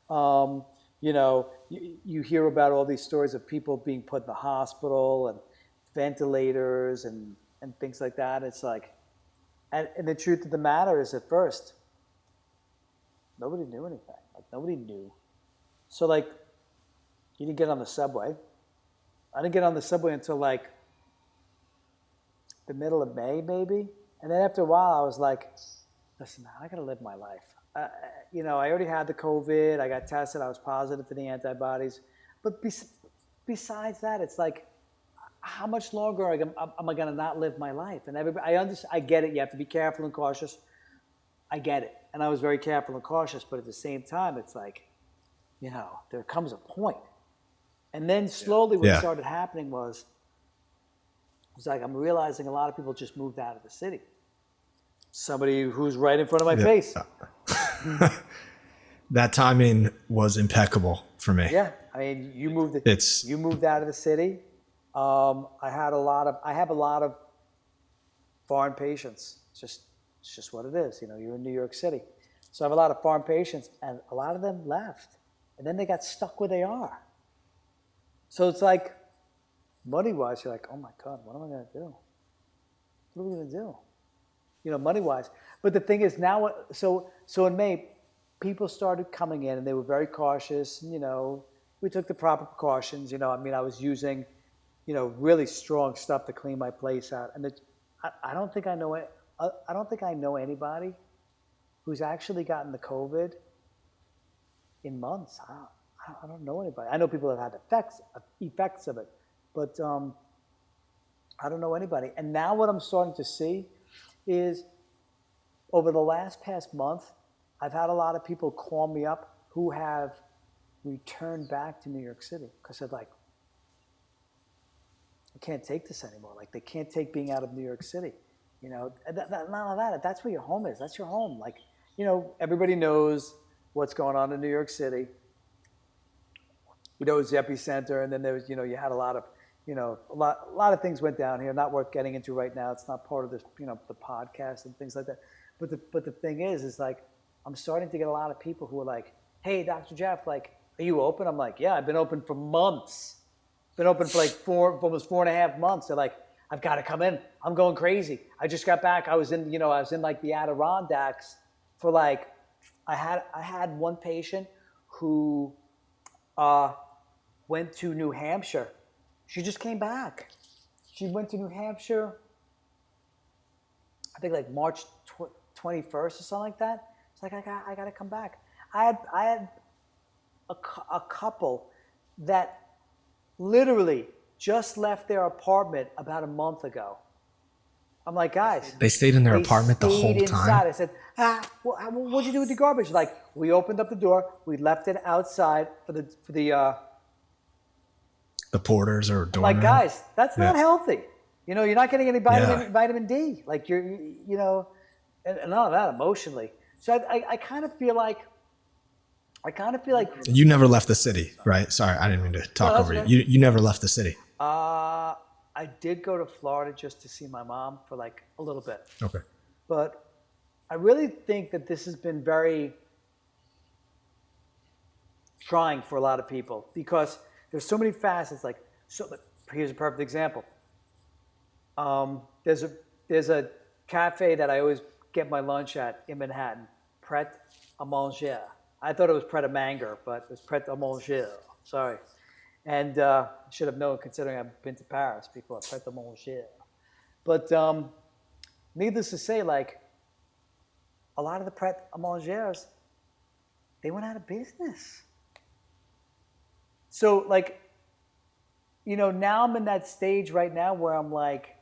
You know, you hear about all these stories of people being put in the hospital and ventilators and things like that. It's like, and the truth of the matter is at first, nobody knew anything. Like nobody knew. So like, you didn't get on the subway. I didn't get on the subway until like the middle of May, maybe. And then after a while, I was like, listen, man, I gotta live my life. You know, I already had the COVID. I got tested. I was positive for the antibodies. But besides that, it's like, how much longer am I going to not live my life? And I get it. You have to be careful and cautious. I get it. And I was very careful and cautious. But at the same time, it's like, you know, there comes a point. And then slowly what started happening was like I'm realizing a lot of people just moved out of the city. Somebody who's right in front of my face. That timing was impeccable for me. Yeah, I mean, you moved out of the city. I have a lot of foreign patients. It's just what it is. You know, you're in New York City, so I have a lot of foreign patients, and a lot of them left, and then they got stuck where they are. So it's like, money-wise, you're like, oh my God, what am I going to do? What are we going to do? You know, money-wise. But the thing is now, so in May, people started coming in and they were very cautious. And, you know, we took the proper precautions. You know, I mean, I was using, you know, really strong stuff to clean my place out. And I don't think I know anybody who's actually gotten the COVID in months. I don't know anybody. I know people have had effects of it, but I don't know anybody. And now what I'm starting to see is over the past month, I've had a lot of people call me up who have returned back to New York City because they're like, I can't take this anymore. Like they can't take being out of New York City. You know, not only that, that's where your home is. That's your home. Like, you know, everybody knows what's going on in New York City. You know, it's the epicenter, and then there was, you know, you had a lot of, you know, a lot of things went down here. Not worth getting into right now. It's not part of this, you know, the podcast and things like that. But the thing is like I'm starting to get a lot of people who are like, hey, Dr. Jeff, like, are you open? I'm like, yeah, I've been open for months. Been open for like almost 4.5 months. They're like, I've got to come in. I'm going crazy. I just got back. I was in like the Adirondacks for like, I had one patient who went to New Hampshire. She just came back. She went to New Hampshire, I think like March 21st or something like that. It's like, I got to come back. I had a couple that literally just left their apartment about a month ago. I'm like, guys. They stayed in their They apartment the whole stayed time? inside. I said, what'd you do with the garbage? Like, we opened up the door, we left it outside for the porters or doormen. like, guys, that's not Yeah. healthy. You know, you're not getting any vitamin D. Like, and none of that emotionally. So I kind of feel like You never left the city, right? Sorry, I didn't mean to talk over okay. you. You never left the city. I did go to Florida just to see my mom for like a little bit. Okay. But I really think that this has been very trying for a lot of people because there's so many facets. Like, here's a perfect example. There's a cafe that I always get my lunch at in Manhattan, Pret a Manger. I thought it was Pret a Manger, but it was Pret a Manger. Sorry. And I should have known considering I've been to Paris before, Pret a Manger. But needless to say, like, a lot of the Pret a Mangers, they went out of business. So, like, now I'm in that stage right now where I'm like,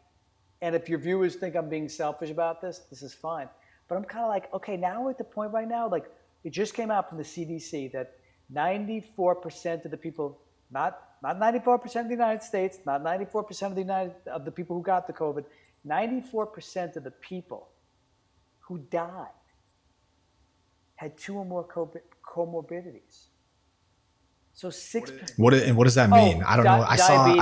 and if your viewers think I'm being selfish about this, this is fine. But I'm kind of like, okay, now we're at the point right now, like, it just came out from the CDC that 94% of the people, not 94% of the United States, not 94% of the people who got the COVID, 94% of the people who died had 2 or more comorbidities. So 6%. What does that mean? I don't know. I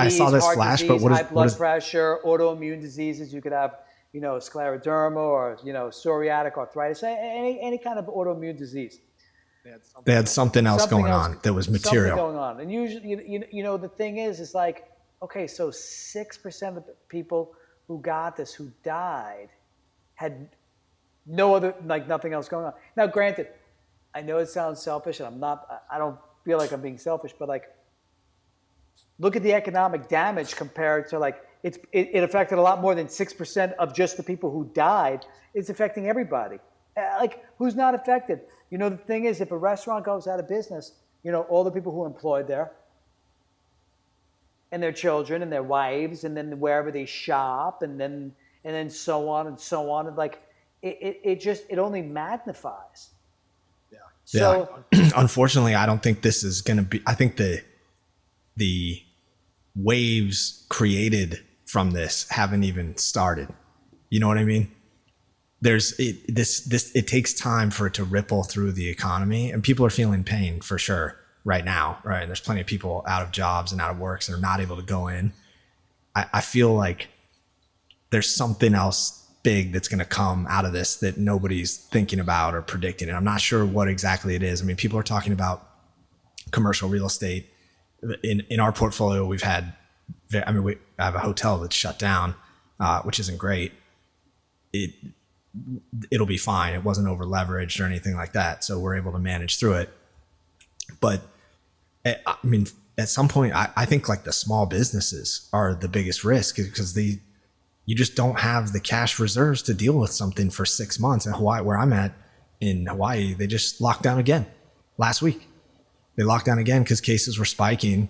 saw this heart flash, disease, but high blood pressure, autoimmune diseases. You could have, scleroderma or psoriatic arthritis, any kind of autoimmune disease. They had something else going on that was material. Something going on, and usually, the thing is like, okay, so 6% of the people who got this, who died, had no other, like, nothing else going on. Now, granted, I know it sounds selfish, and I don't feel like I'm being selfish, but like, look at the economic damage compared to, like, it affected a lot more than 6% of just the people who died. It's affecting everybody. Like, who's not affected? The thing is, if a restaurant goes out of business, all the people who are employed there, and their children and their wives, and then wherever they shop, and then so on and so on, and like, it only magnifies. So, yeah. Unfortunately, I don't think this is going to be. I think the waves created from this haven't even started. You know what I mean? It takes time for it to ripple through the economy, and people are feeling pain for sure right now. Right, and there's plenty of people out of jobs and out of work, so they're not able to go in. I feel like there's something else big that's going to come out of this that nobody's thinking about or predicting. And I'm not sure what exactly it is. I mean, people are talking about commercial real estate. In our portfolio, we have a hotel that's shut down, which isn't great. It'll be fine. It wasn't over leveraged or anything like that. So we're able to manage through it. But I mean, at some point, I think like the small businesses are the biggest risk because you just don't have the cash reserves to deal with something for 6 months. In Hawaii, where I'm at in Hawaii, they just locked down again last week. They locked down again because cases were spiking,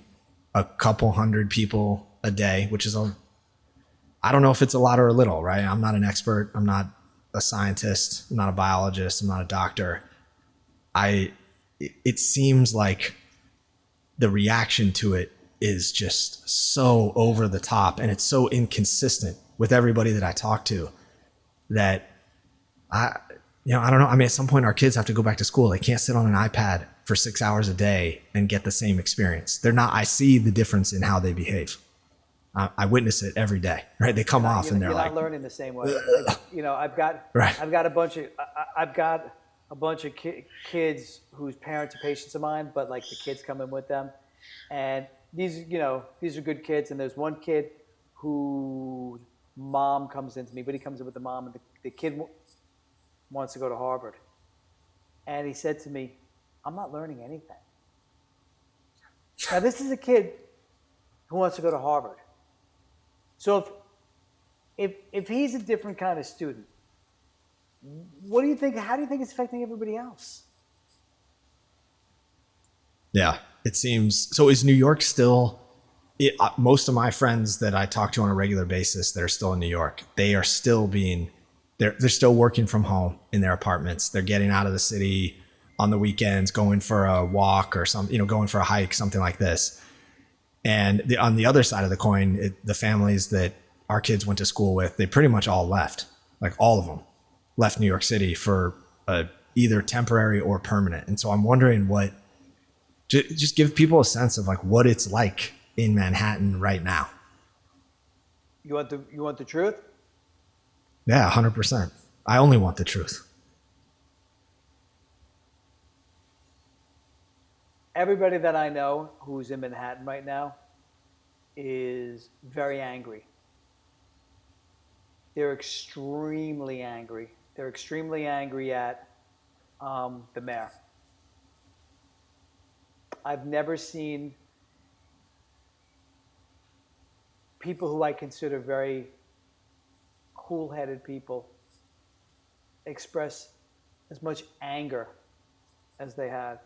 a couple hundred people a day, which is I don't know if it's a lot or a little, right? I'm not an expert. I'm not a scientist. I'm not a biologist. I'm not a doctor. It seems like the reaction to it is just so over the top, and it's so inconsistent with everybody that I talk to that I don't know. I mean, at some point our kids have to go back to school. They can't sit on an iPad for 6 hours a day and get the same experience. I see the difference in how they behave. I witness it every day, right? They come off and they're like, you're not learning the same way. Like, I've got a bunch of kids whose parents are patients of mine, but like the kids come in with them, and these are good kids. And there's one kid who mom comes into me, but he comes in with the mom, and the kid wants to go to Harvard. And he said to me, I'm not learning anything. Now, this is a kid who wants to go to Harvard. So if he's a different kind of student, what do you think? How do you think it's affecting everybody else? Yeah, it seems. So is New York still most of my friends that I talk to on a regular basis that are still in New York, they are still they're still working from home in their apartments. They're getting out of the city on the weekends, going for a walk or something, going for a hike, something like this. And on the other side of the coin, the families that our kids went to school with, they pretty much all left, like all of them left New York City for either temporary or permanent. And so I'm wondering just give people a sense of like what it's like in Manhattan right now. You want the truth? Yeah, 100%. I only want the truth. Everybody that I know who's in Manhattan right now is very angry. They're extremely angry. They're extremely angry at the mayor. I've never seen people who I consider very cool-headed people express as much anger as they had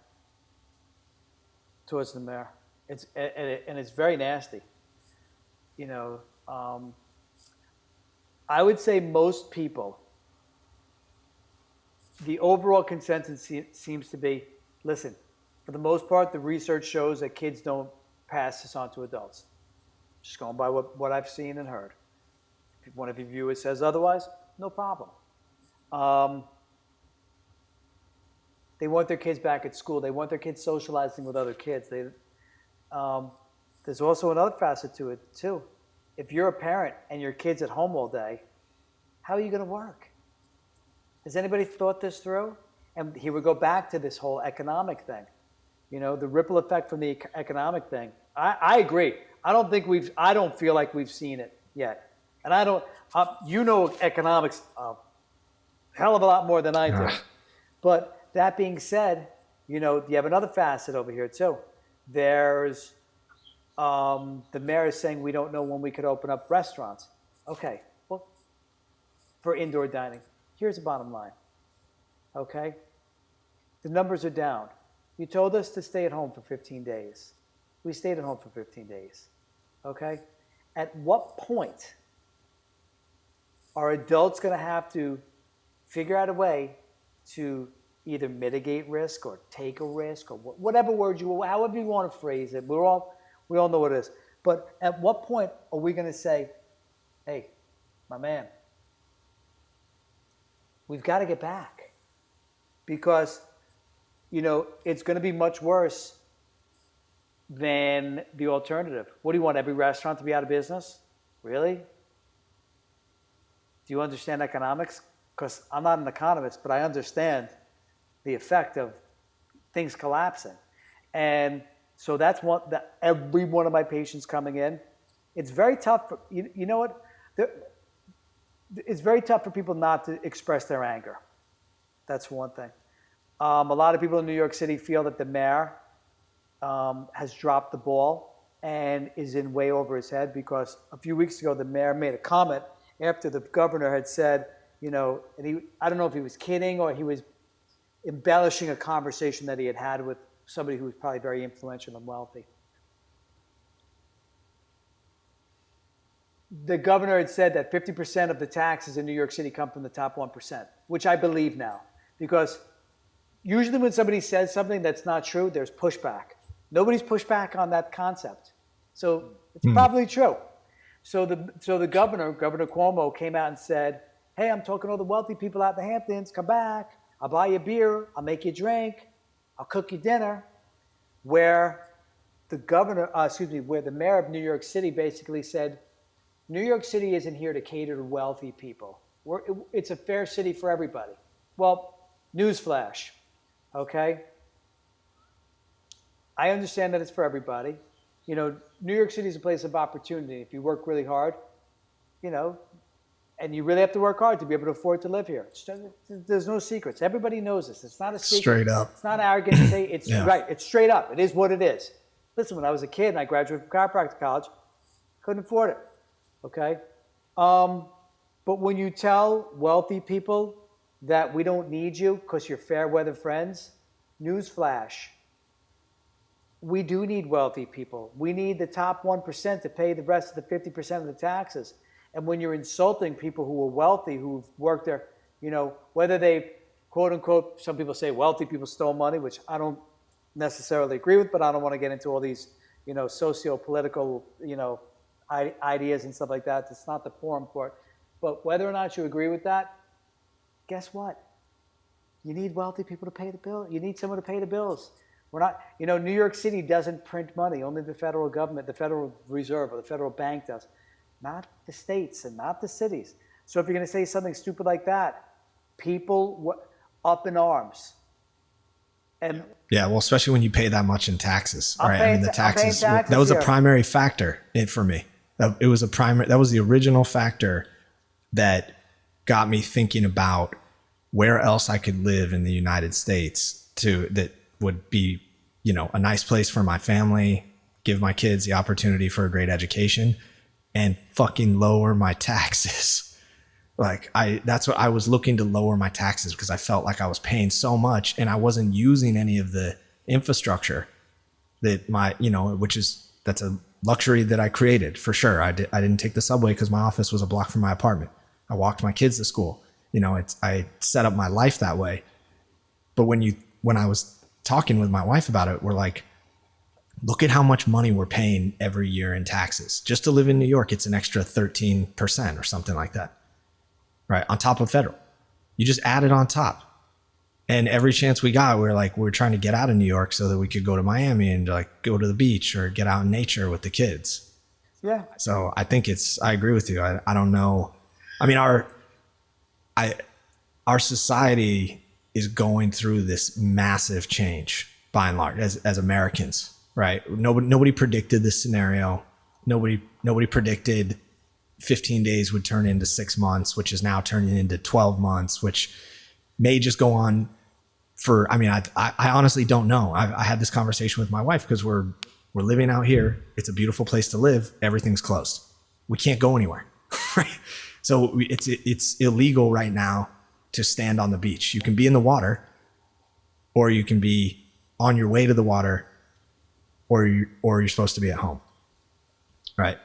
towards the mayor. It's very nasty. I would say most people, the overall consensus seems to be, listen, for the most part, the research shows that kids don't pass this on to adults. Just going by what I've seen and heard. If one of your viewers says otherwise, no problem. They want their kids back at school. They want their kids socializing with other kids. There's also another facet to it, too. If you're a parent and your kid's at home all day, how are you going to work? Has anybody thought this through? And here we go back to this whole economic thing. The ripple effect from the economic thing. I agree. I don't feel like we've seen it yet. And I don't, economics a hell of a lot more than I do. But that being said, you have another facet over here too. There's the mayor is saying we don't know when we could open up restaurants. Okay, well, for indoor dining, here's the bottom line. Okay, the numbers are down. You told us to stay at home for 15 days. We stayed at home for 15 days. Okay, at what point are adults going to have to figure out a way to either mitigate risk or take a risk or whatever word however you want to phrase it? We all know what it is. But at what point are we going to say, hey, my man, we've got to get back? Because, it's going to be much worse than the alternative. What do you want, every restaurant to be out of business? Really? Do you understand economics? Because I'm not an economist, but I understand the effect of things collapsing. And so that's every one of my patients coming in, it's very tough. You know what? It's very tough for people not to express their anger. That's one thing. A lot of people in New York City feel that the mayor has dropped the ball and is in way over his head, because a few weeks ago, the mayor made a comment after the governor had said, and I don't know if he was kidding or he was embellishing a conversation that he had with somebody who was probably very influential and wealthy. The governor had said that 50% of the taxes in New York City come from the top 1%, which I believe now, because usually when somebody says something that's not true, there's pushback. Nobody's pushed back on that concept. So it's probably true. So the Governor Cuomo, came out and said, hey, I'm talking to all the wealthy people out in the Hamptons, come back. I'll buy you a beer. I'll make you a drink. I'll cook you dinner. Where the mayor of New York City basically said, New York City isn't here to cater to wealthy people. It's a fair city for everybody. Well, newsflash, okay? I understand that it's for everybody. New York City is a place of opportunity. If you work really hard, and you really have to work hard to be able to afford to live here. There's no secrets. Everybody knows this. It's not a secret. Straight up. It's not arrogant to say it's right. It's straight up. It is what it is. Listen, when I was a kid and I graduated from chiropractic college, couldn't afford it. Okay? But when you tell wealthy people that we don't need you because you're fair weather friends, newsflash, we do need wealthy people. We need the top 1% to pay the rest of the 50% of the taxes. And when you're insulting people who are wealthy, who've worked there, whether they, quote unquote, some people say wealthy people stole money, which I don't necessarily agree with, but I don't want to get into all these, socio-political, ideas and stuff like that. It's not the forum for it. But whether or not you agree with that, guess what? You need wealthy people to pay the bill. You need someone to pay the bills. We're not, New York City doesn't print money. Only the federal government, the Federal Reserve or the federal bank does. Not the states and not the cities. So if you're going to say something stupid like that, people up in arms. And yeah, well, especially when you pay that much in taxes, right? I mean, the taxes, that was a primary factor for me. That was the original factor that got me thinking about where else I could live in the United States that would be, a nice place for my family, give my kids the opportunity for a great education, and fucking lower my taxes. That's what I was looking to, lower my taxes, because I felt like I was paying so much and I wasn't using any of the infrastructure that that's a luxury that I created for sure. I didn't take the subway because my office was a block from my apartment. I walked my kids to school. I set up my life that way. But when I was talking with my wife about it, we're like, look at how much money we're paying every year in taxes. Just to live in New York, it's an extra 13% or something like that, right? On top of federal. You just add it on top. And every chance we got, we're trying to get out of New York so that we could go to Miami and go to the beach or get out in nature with the kids. Yeah. So I think I agree with you. I don't know. I mean, our society is going through this massive change by and large as Americans, right? Nobody predicted this scenario. Nobody predicted 15 days would turn into 6 months, which is now turning into 12 months, which may just go on for, I honestly don't know. I had this conversation with my wife because we're living out here. It's a beautiful place to live. Everything's closed. We can't go anywhere, right? So it's illegal right now to stand on the beach. You can be in the water, or you can be on your way to the water, or you're supposed to be at home, right?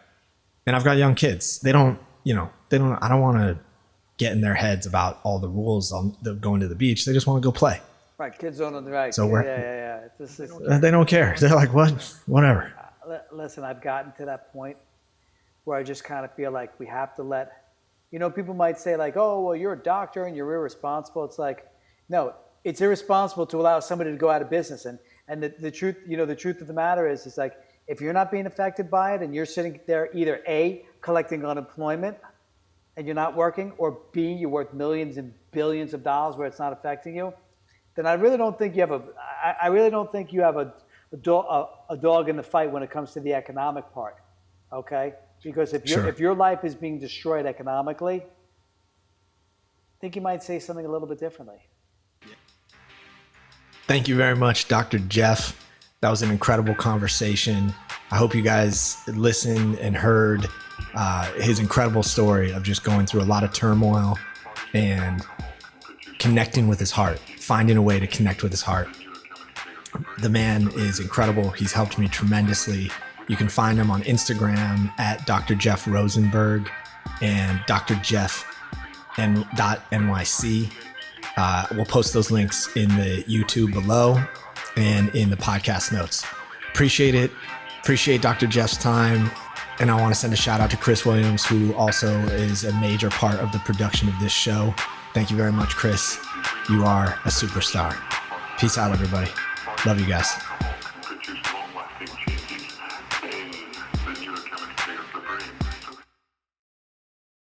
And I've got young kids. I don't want to get in their heads about all the rules on going to the beach. They just want to go play. Right, kids don't know the right. So They don't care. They're like, what? Whatever. Listen, I've gotten to that point where I just kind of feel like we have to let. People might say like, oh, well, you're a doctor and you're irresponsible. It's like, no, it's irresponsible to allow somebody to go out of business. And the truth, the truth of the matter is like, if you're not being affected by it and you're sitting there either A, collecting unemployment and you're not working, or B, you're worth millions and billions of dollars where it's not affecting you, then I really don't think you have a dog in the fight when it comes to the economic part. Okay? Because if your life is being destroyed economically, I think you might say something a little bit differently. Thank you very much, Dr. Jeff. That was an incredible conversation. I hope you guys listened and heard his incredible story of just going through a lot of turmoil and connecting with his heart, finding a way to connect with his heart. The man is incredible. He's helped me tremendously. You can find him on Instagram at Dr. Jeff Rosenberg and Dr. Jeff .nyc. We'll post those links in the YouTube below and in the podcast notes. Appreciate it. Appreciate Dr. Jeff's time. And I want to send a shout out to Chris Williams, who also is a major part of the production of this show. Thank you very much, Chris. You are a superstar. Peace out, everybody. Love you guys.